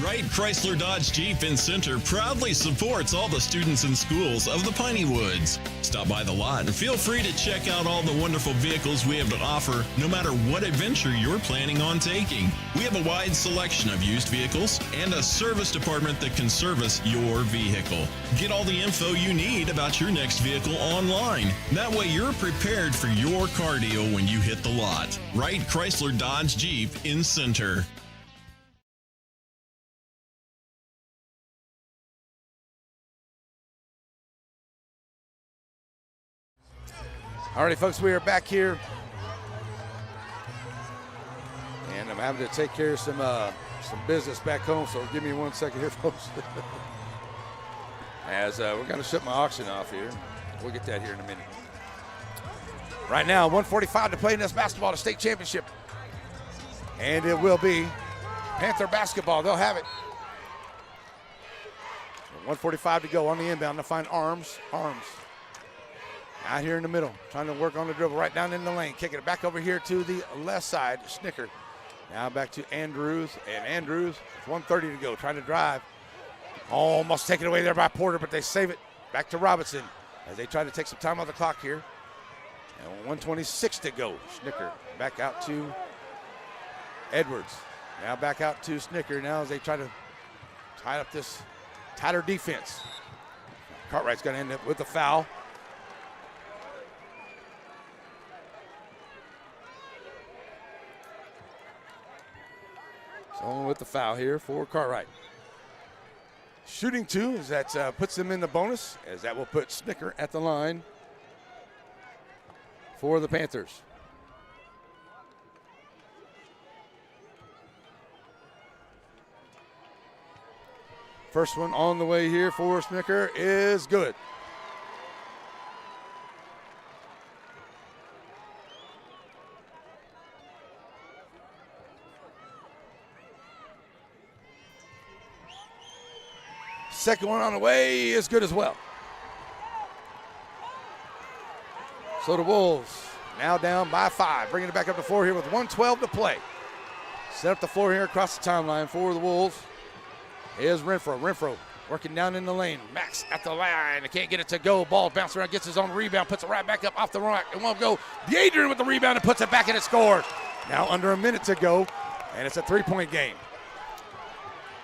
Speaker 2: Wright Chrysler Dodge Jeep in Center proudly supports all the students and schools of the Piney Woods. Stop by the lot and feel free to check out all the wonderful vehicles we have to offer, no matter what adventure you're planning on taking. We have a wide selection of used vehicles and a service department that can service your vehicle. Get all the info you need about your next vehicle online. That way you're prepared for your cardio when you hit the lot. Wright Chrysler Dodge Jeep in Center.
Speaker 1: All righty, folks, we are back here. And I'm having to take care of some some business back home, so give me 1 second here, folks. As we're going to shut my auction off here. We'll get that here in a minute. Right now, 1:45 to play in this basketball, the state championship. And it will be Panther basketball. They'll have it. 1:45 to go on the inbound to find Arms. Arms out here in the middle, trying to work on the dribble right down in the lane. Kicking it back over here to the left side. Snicker. Now back to Andrews. And Andrews, 1:30 to go, trying to drive. Almost taken away there by Porter, but they save it. Back to Robinson as they try to take some time on the clock here. And 1:26 to go. Snicker back out to Edwards. Now back out to Snicker now as they try to tie up this tighter defense. Cartwright's going to end up with a foul. So with the foul here for Cartwright. Shooting two, as that puts them in the bonus, as that will put Snicker at the line for the Panthers. First one on the way here for Snicker is good. Second one on the way is good as well. So the Wolves now down by 5, bringing it back up to 4 here with 1:12 to play. Set up the floor here across the timeline for the Wolves. Here's Renfro. Renfro working down in the lane. Max at the line. They can't get it to go. Ball bounces around, gets his own rebound, puts it right back up off the rack. It won't go. Adrian with the rebound and puts it back and it scores. Now under a minute to go, and it's a 3-point game.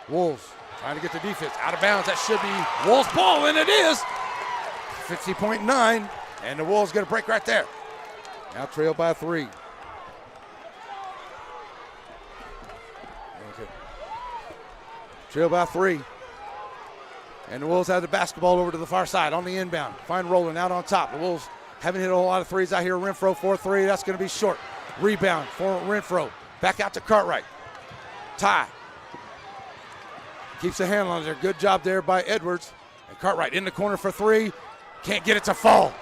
Speaker 1: Wolves trying to get the defense out of bounds. That should be Wolves' ball, and it is. 50.9, and the Wolves get a break right there. Now trailed by 3. Okay. Trailed by 3. And the Wolves have the basketball over to the far side on the inbound. Find Roland out on top. The Wolves haven't hit a whole lot of threes out here. Renfro 4-3. That's going to be short. Rebound for Renfro. Back out to Cartwright. Ty. Keeps a handle on there. Good job there by Edwards. And Cartwright in the corner for 3. Can't get it to fall.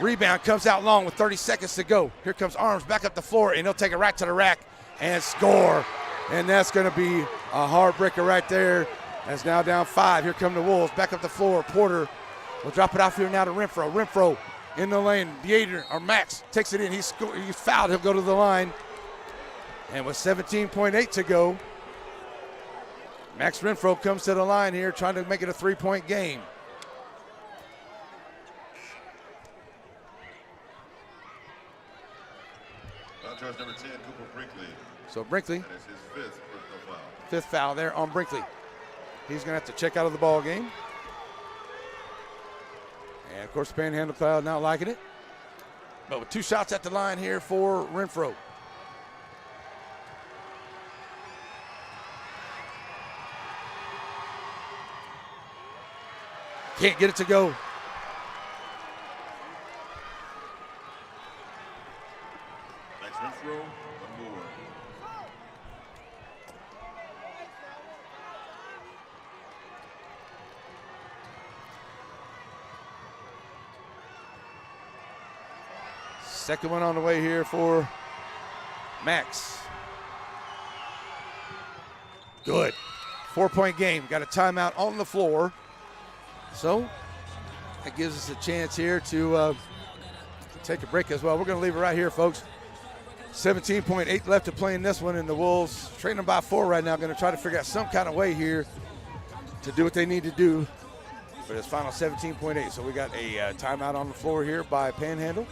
Speaker 1: Rebound comes out long with 30 seconds to go. Here comes Arms back up the floor, and he'll take it right to the rack and score. And that's going to be a heartbreaker right there. That's now down 5. Here come the Wolves back up the floor. Porter will drop it off here now to Renfro. Renfro in the lane. Beater or Max takes it in. He's fouled. He'll go to the line. And with 17.8 to go, Max Renfro comes to the line here, trying to make it a 3-point game.
Speaker 5: Charge number 10, Cooper Brinkley.
Speaker 1: So Brinkley.
Speaker 5: That is his 5th personal foul.
Speaker 1: 5th foul there on Brinkley. He's going to have to check out of the ball game. And of course, Panhandle crowd not liking it. But with 2 shots at the line here for Renfro. Can't get it to go.
Speaker 5: Max Renfro, one more.
Speaker 1: Second one on the way here for Max. Good. 4-point game. Got a timeout on the floor. So that gives us a chance here to take a break as well. We're going to leave it right here, folks. 17.8 left to play in this one, and the Wolves trailing by 4 right now. Going to try to figure out some kind of way here to do what they need to do for this final 17.8. So we got a timeout on the floor here by Panhandle.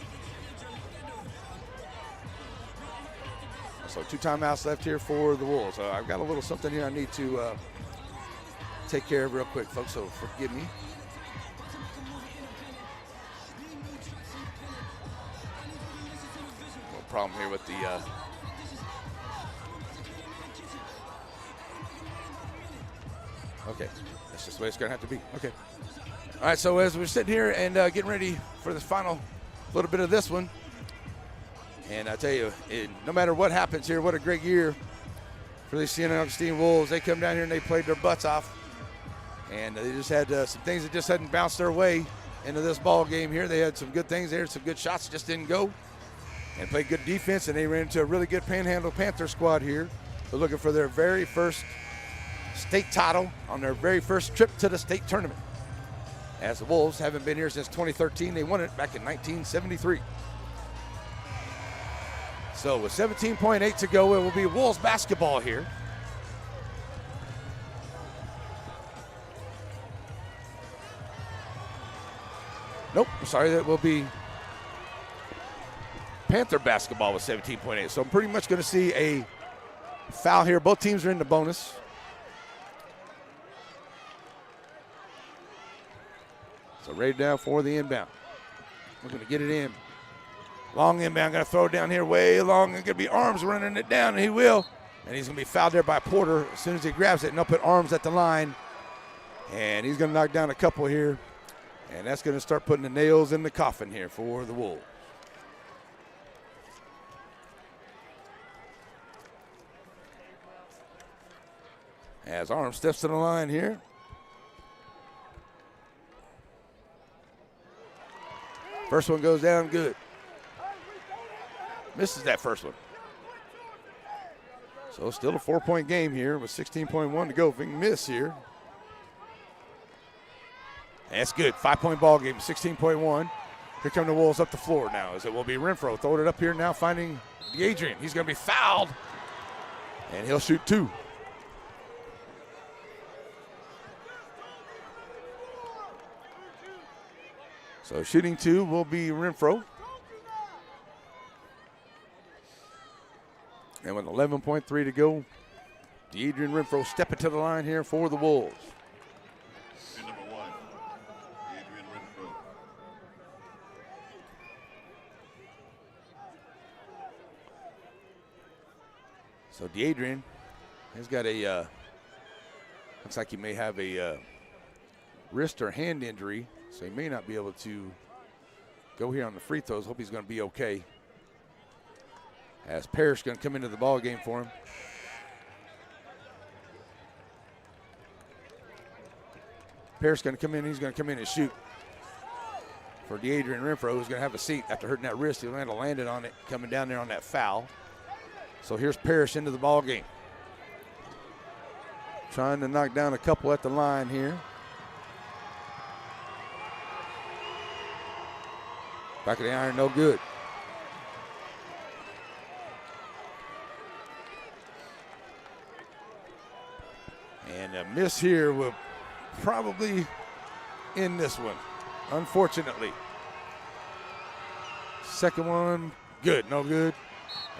Speaker 1: So 2 timeouts left here for the Wolves. I've got a little something here I need to take care of real quick, folks, so forgive me. No problem here with the okay, that's just the way it's gonna have to be. Okay. All right, so as we're sitting here and getting ready for the final little bit of this one, and I tell you, no matter what happens here, what a great year for the St. Augustine Wolves. They come down here and they played their butts off. And they just had some things that just hadn't bounced their way into this ball game here. They had some good things there, some good shots, just didn't go. And played good defense, and they ran into a really good Panhandle Panther squad here. They're looking for their very first state title on their very first trip to the state tournament. As the Wolves haven't been here since 2013. They won it back in 1973. So with 17.8 to go, it will be Wolves basketball here. Nope, sorry, that will be Panther basketball with 17.8. So I'm pretty much going to see a foul here. Both teams are in the bonus. So right down for the inbound. We're going to get it in. Long inbound, going to throw it down here way long. It's going to be Arms running it down, and he will. And he's going to be fouled there by Porter as soon as he grabs it. And they'll put Arms at the line. And he's going to knock down a couple here. And that's going to start putting the nails in the coffin here for the Wolves. As Arms steps to the line here. First one goes down good. Misses that first one. So still a 4-point game here with 16.1 to go. If we can miss here. That's good. 5-point ball game, 16.1. Here come the Wolves up the floor now as it will be Renfro. Throwing it up here now, finding Adrian. He's going to be fouled. And he'll shoot 2. So shooting 2 will be Renfro. And with 11.3 to go, Adrian Renfro stepping to the line here for the Wolves.
Speaker 5: Number 1, Adrian Renfro.
Speaker 1: So Adrian has got a, looks like he may have a wrist or hand injury, so he may not be able to go here on the free throws. Hope he's going to be okay. As Parrish going to come into the ball game for him. Parrish going to come in. He's going to come in and shoot for Adrian Renfro, who's going to have a seat after hurting that wrist. He landed on it coming down there on that foul. So here's Parrish into the ball game. Trying to knock down a couple at the line here. Back of the iron, no good. And a miss here will probably end this one, unfortunately. Second one, good, no good.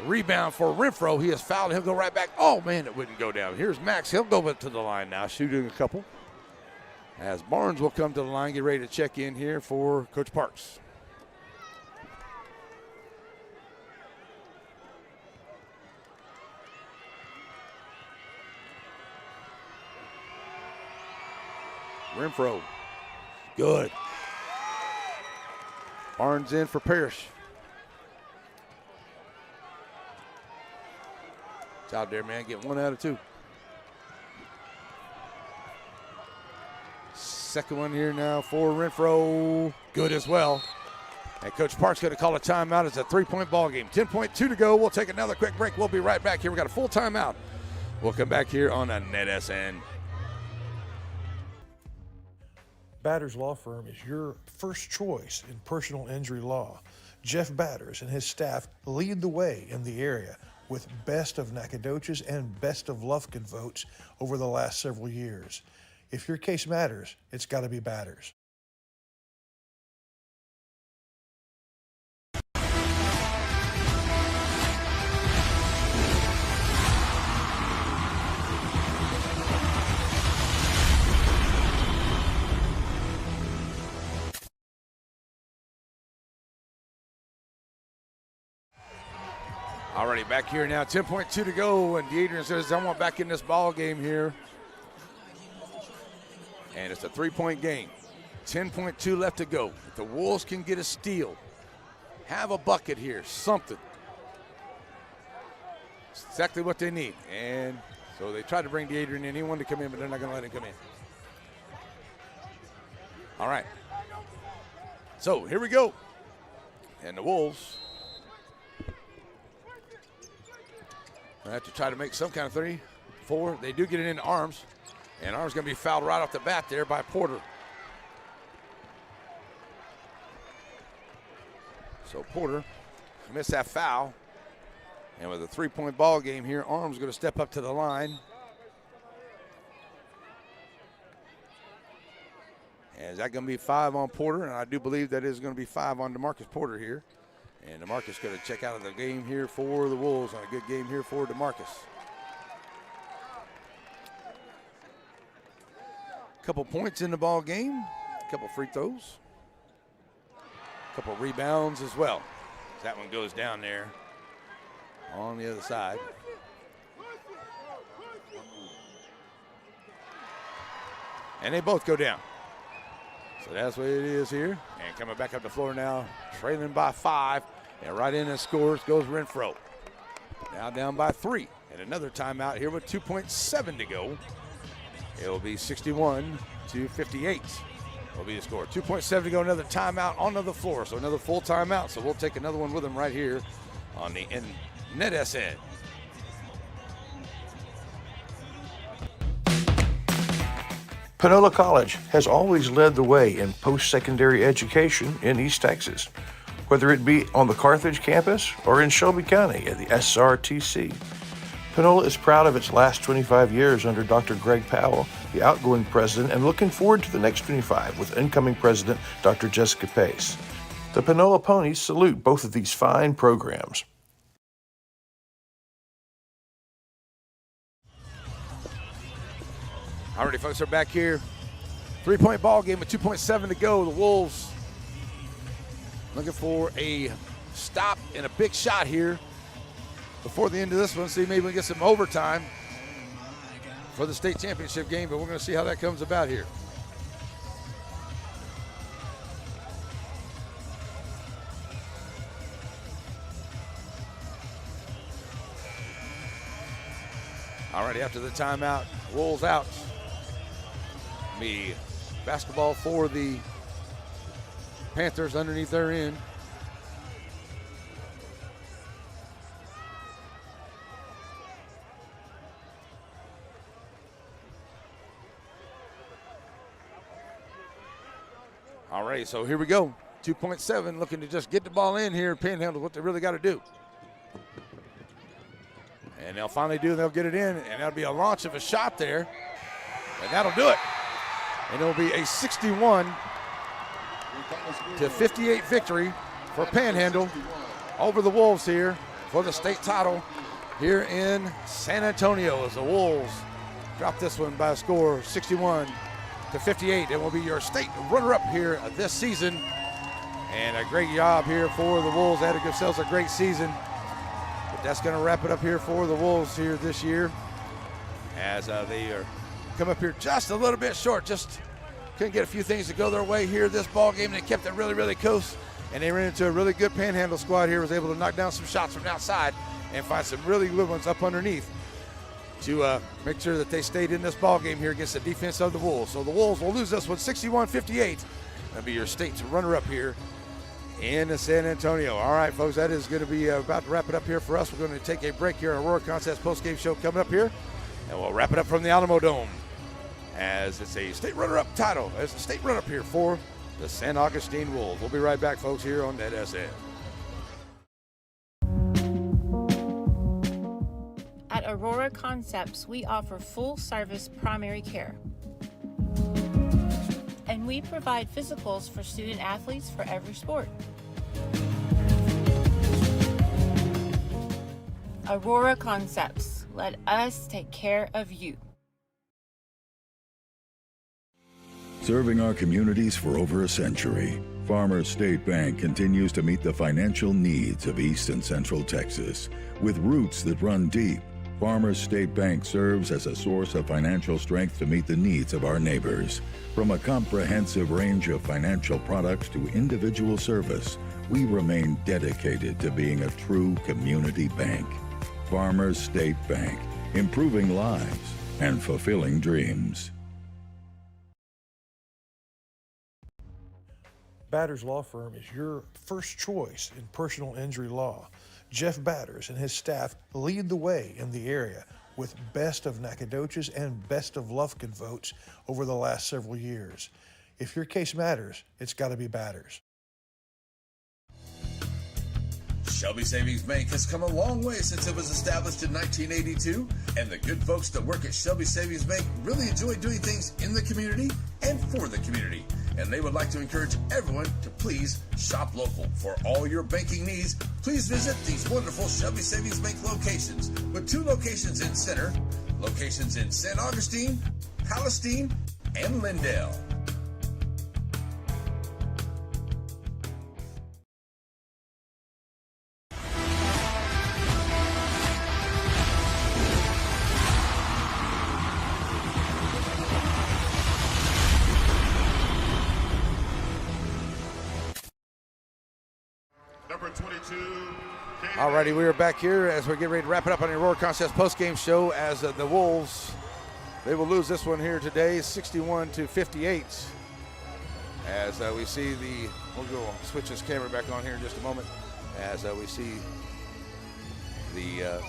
Speaker 1: A rebound for Renfro. He is fouled. He'll go right back. Oh, man, it wouldn't go down. Here's Max. He'll go to the line now, shooting a couple. As Barnes will come to the line, get ready to check in here for Coach Parks. Renfro, good. Barnes in for Parrish. It's out there, man. Get 1 out of 2. Second one here now for Renfro. Good as well. And Coach Park's going to call a timeout. It's a 3-point ball game. 10.2 to go. We'll take another quick break. We'll be right back here. We got a full timeout. We'll come back here on a NETSN.
Speaker 4: Batters Law Firm is your first choice in personal injury law. Jeff Batters and his staff lead the way in the area with best of Nacogdoches and best of Lufkin votes over the last several years. If your case matters, it's got to be Batters.
Speaker 1: Already back here now, 10.2 to go, and Adrian says, I want back in this ball game here. And it's a 3-point game. 10.2 left to go. If the Wolves can get a steal, have a bucket here, something. It's exactly what they need. And So they tried to bring Adrian in. He wanted to come in, but they're not going to let him come in. All right. So here we go. And the Wolves have to try to make some kind of 3, 4. They do get it into Arms. And Arms going to be fouled right off the bat there by Porter. So Porter missed that foul. And with a 3-point ball game here, Arms going to step up to the line. And is that going to be 5 on Porter? And I do believe that is going to be 5 on DeMarcus Porter here. And DeMarcus going to check out of the game here for the Wolves on a good game here for DeMarcus. Couple points in the ball game, couple free throws, couple rebounds as well. That one goes down there on the other side. And they both go down. So that's what it is here. And coming back up the floor now, trailing by 5. And right in and scores goes Renfro. Now down by 3. And another timeout here with 2.7 to go. It will be 61-58 will be the score. 2.7 to go, another timeout onto the floor. So another full timeout. So we'll take another one with them right here on the NETSN.
Speaker 4: Panola College has always led the way in post-secondary education in East Texas, whether it be on the Carthage campus or in Shelby County at the SRTC. Panola is proud of its last 25 years under Dr. Greg Powell, the outgoing president, and looking forward to the next 25 with incoming president Dr. Jessica Pace. The Panola Ponies salute both of these fine programs.
Speaker 1: All righty, folks, we're back here. 3-point ball game with 2.7 to go. The Wolves looking for a stop and a big shot here before the end of this one. See, maybe we can get some overtime for the state championship game, but we're going to see how that comes about here. All righty, after the timeout, Wolves out. The basketball for the Panthers underneath their end. All right, so here we go. 2.7, looking to just get the ball in here. Panhandle, what they really got to do. And they'll finally do, they'll get it in, and that'll be a launch of a shot there. And that'll do it. And it'll be a 61-58 victory for Panhandle over the Wolves here for the state title here in San Antonio as the Wolves drop this one by a score of 61-58. It will be your state runner-up here this season. And a great job here for the Wolves. They had to give themselves a great season. But that's going to wrap it up here for the Wolves here this year as they are come up here just a little bit short. Just couldn't get a few things to go their way here this ball game. They kept it really, really close, and they ran into a really good Panhandle squad here. Was able to knock down some shots from outside and find some really good ones up underneath to make sure that they stayed in this ball game here against the defense of the Wolves. So the Wolves will lose this one 61-58. That'll be your state runner-up here in San Antonio. All right, folks, that is going to be about to wrap it up here for us. We're going to take a break here. Our Aurora Contest post-game show coming up here, and we'll wrap it up from the Alamo Dome as it's a state runner-up title, as the state run-up here for the San Augustine Wolves. We'll be right back, folks, here on NETSN.
Speaker 11: At Aurora Concepts, we offer full-service primary care. And we provide physicals for student athletes for every sport. Aurora Concepts, let us take care of you.
Speaker 3: Serving our communities for over a century, Farmers State Bank continues to meet the financial needs of East and Central Texas. With roots that run deep, Farmers State Bank serves as a source of financial strength to meet the needs of our neighbors. From a comprehensive range of financial products to individual service, we remain dedicated to being a true community bank. Farmers State Bank, improving lives and fulfilling dreams.
Speaker 4: Batters Law Firm is your first choice in personal injury law. Jeff Batters and his staff lead the way in the area with best of Nacogdoches and best of Lufkin votes over the last several years. If your case matters, it's got to be Batters.
Speaker 8: Shelby Savings Bank has come a long way since it was established in 1982, and the good folks that work at Shelby Savings Bank really enjoy doing things in the community and for the community. And they would like to encourage everyone to please shop local. For all your banking needs, please visit these wonderful Shelby Savings Bank locations, with 2 locations in Center, locations in St. Augustine, Palestine, and Lindale.
Speaker 5: Number 22.
Speaker 1: Alrighty, we are back here as we get ready to wrap it up on the Aurora Contest post-game show as the Wolves, they will lose this one here today, 61-58. As we see we'll go switch this camera back on here in just a moment, as we see the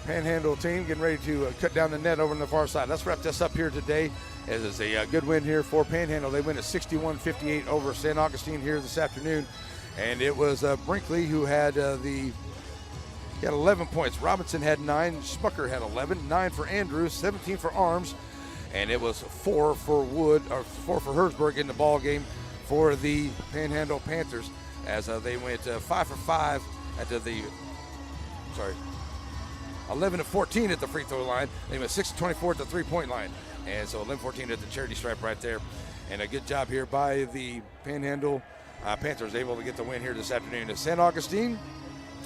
Speaker 1: Panhandle team getting ready to cut down the net over on the far side. Let's wrap this up here today. As it's a good win here for Panhandle. They win at 61-58 over St. Augustine here this afternoon. And it was Brinkley who had he had 11 points. Robinson had 9. Schmucker had 11. 9 for Andrews. 17 for Arms. And it was 4 for 4 for Herzberg in the ball game for the Panhandle Panthers, as they went 5 for 5 at 11 to 14 at the free throw line. They went 6 to 24 at the 3-point line. And so 11-14 at the charity stripe right there. And a good job here by the Panhandle Panthers, able to get the win here this afternoon. At St. Augustine,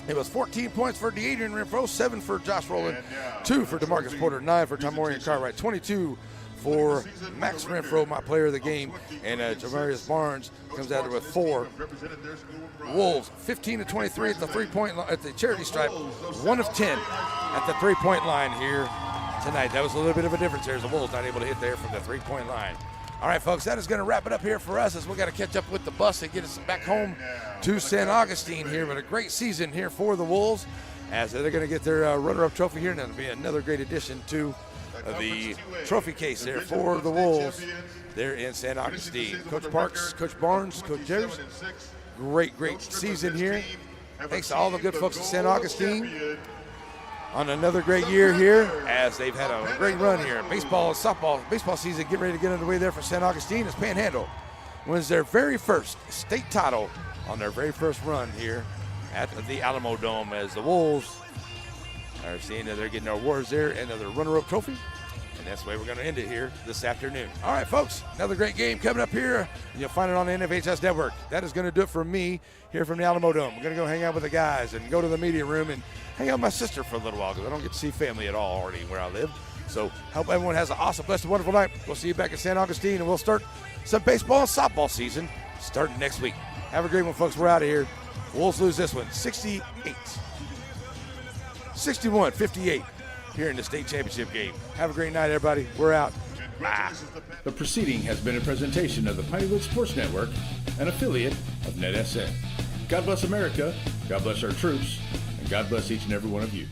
Speaker 1: it was 14 points for DeAdrian Renfro, 7 for Josh Rowland, 2 for DeMarcus Porter, 9 for Tomorian Cartwright, 22 for Max Renfro, my player of the game. And Javarius Barnes comes out there with 4. Wolves 15 to 23 at the 3-point at the charity stripe, 1 of 10 at the 3-point line here tonight. That was a little bit of a difference there as the Wolves not able to hit there from the 3-point line. All right, folks, that is going to wrap it up here for us as we got to catch up with the bus and get us back home to St. Augustine here. But a great season here for the Wolves as they're going to get their runner-up trophy here, and that'll be another great addition to the trophy case there for the Wolves there in St. Augustine. Coach Parks, Coach Barnes, Coach Jerry, great season here. Thanks to all the good folks at St. Augustine on another great year here as they've had a great run here. Baseball season getting ready to get underway there for St. Augustine as Panhandle wins their very first state title on their very first run here at the Alamo Dome, as the Wolves are seeing that they're getting their awards there and their runner-up trophy. And that's the way we're going to end it here this afternoon. All right, folks, another great game coming up here. You'll find it on the NFHS Network. That is going to do it for me here from the Alamo Dome. We're going to go hang out with the guys and go to the media room and hang out with my sister for a little while because I don't get to see family at all already where I live. So hope everyone has an awesome, blessed, wonderful night. We'll see you back at St. Augustine, and we'll start some baseball and softball season starting next week. Have a great one, folks. We're out of here. Wolves lose this one, 61-58 here in the state championship game. Have a great night, everybody. We're out. Bye.
Speaker 10: The proceeding has been a presentation of the Pineywood Sports Network, an affiliate of NETSN. God bless America, God bless our troops, and God bless each and every one of you.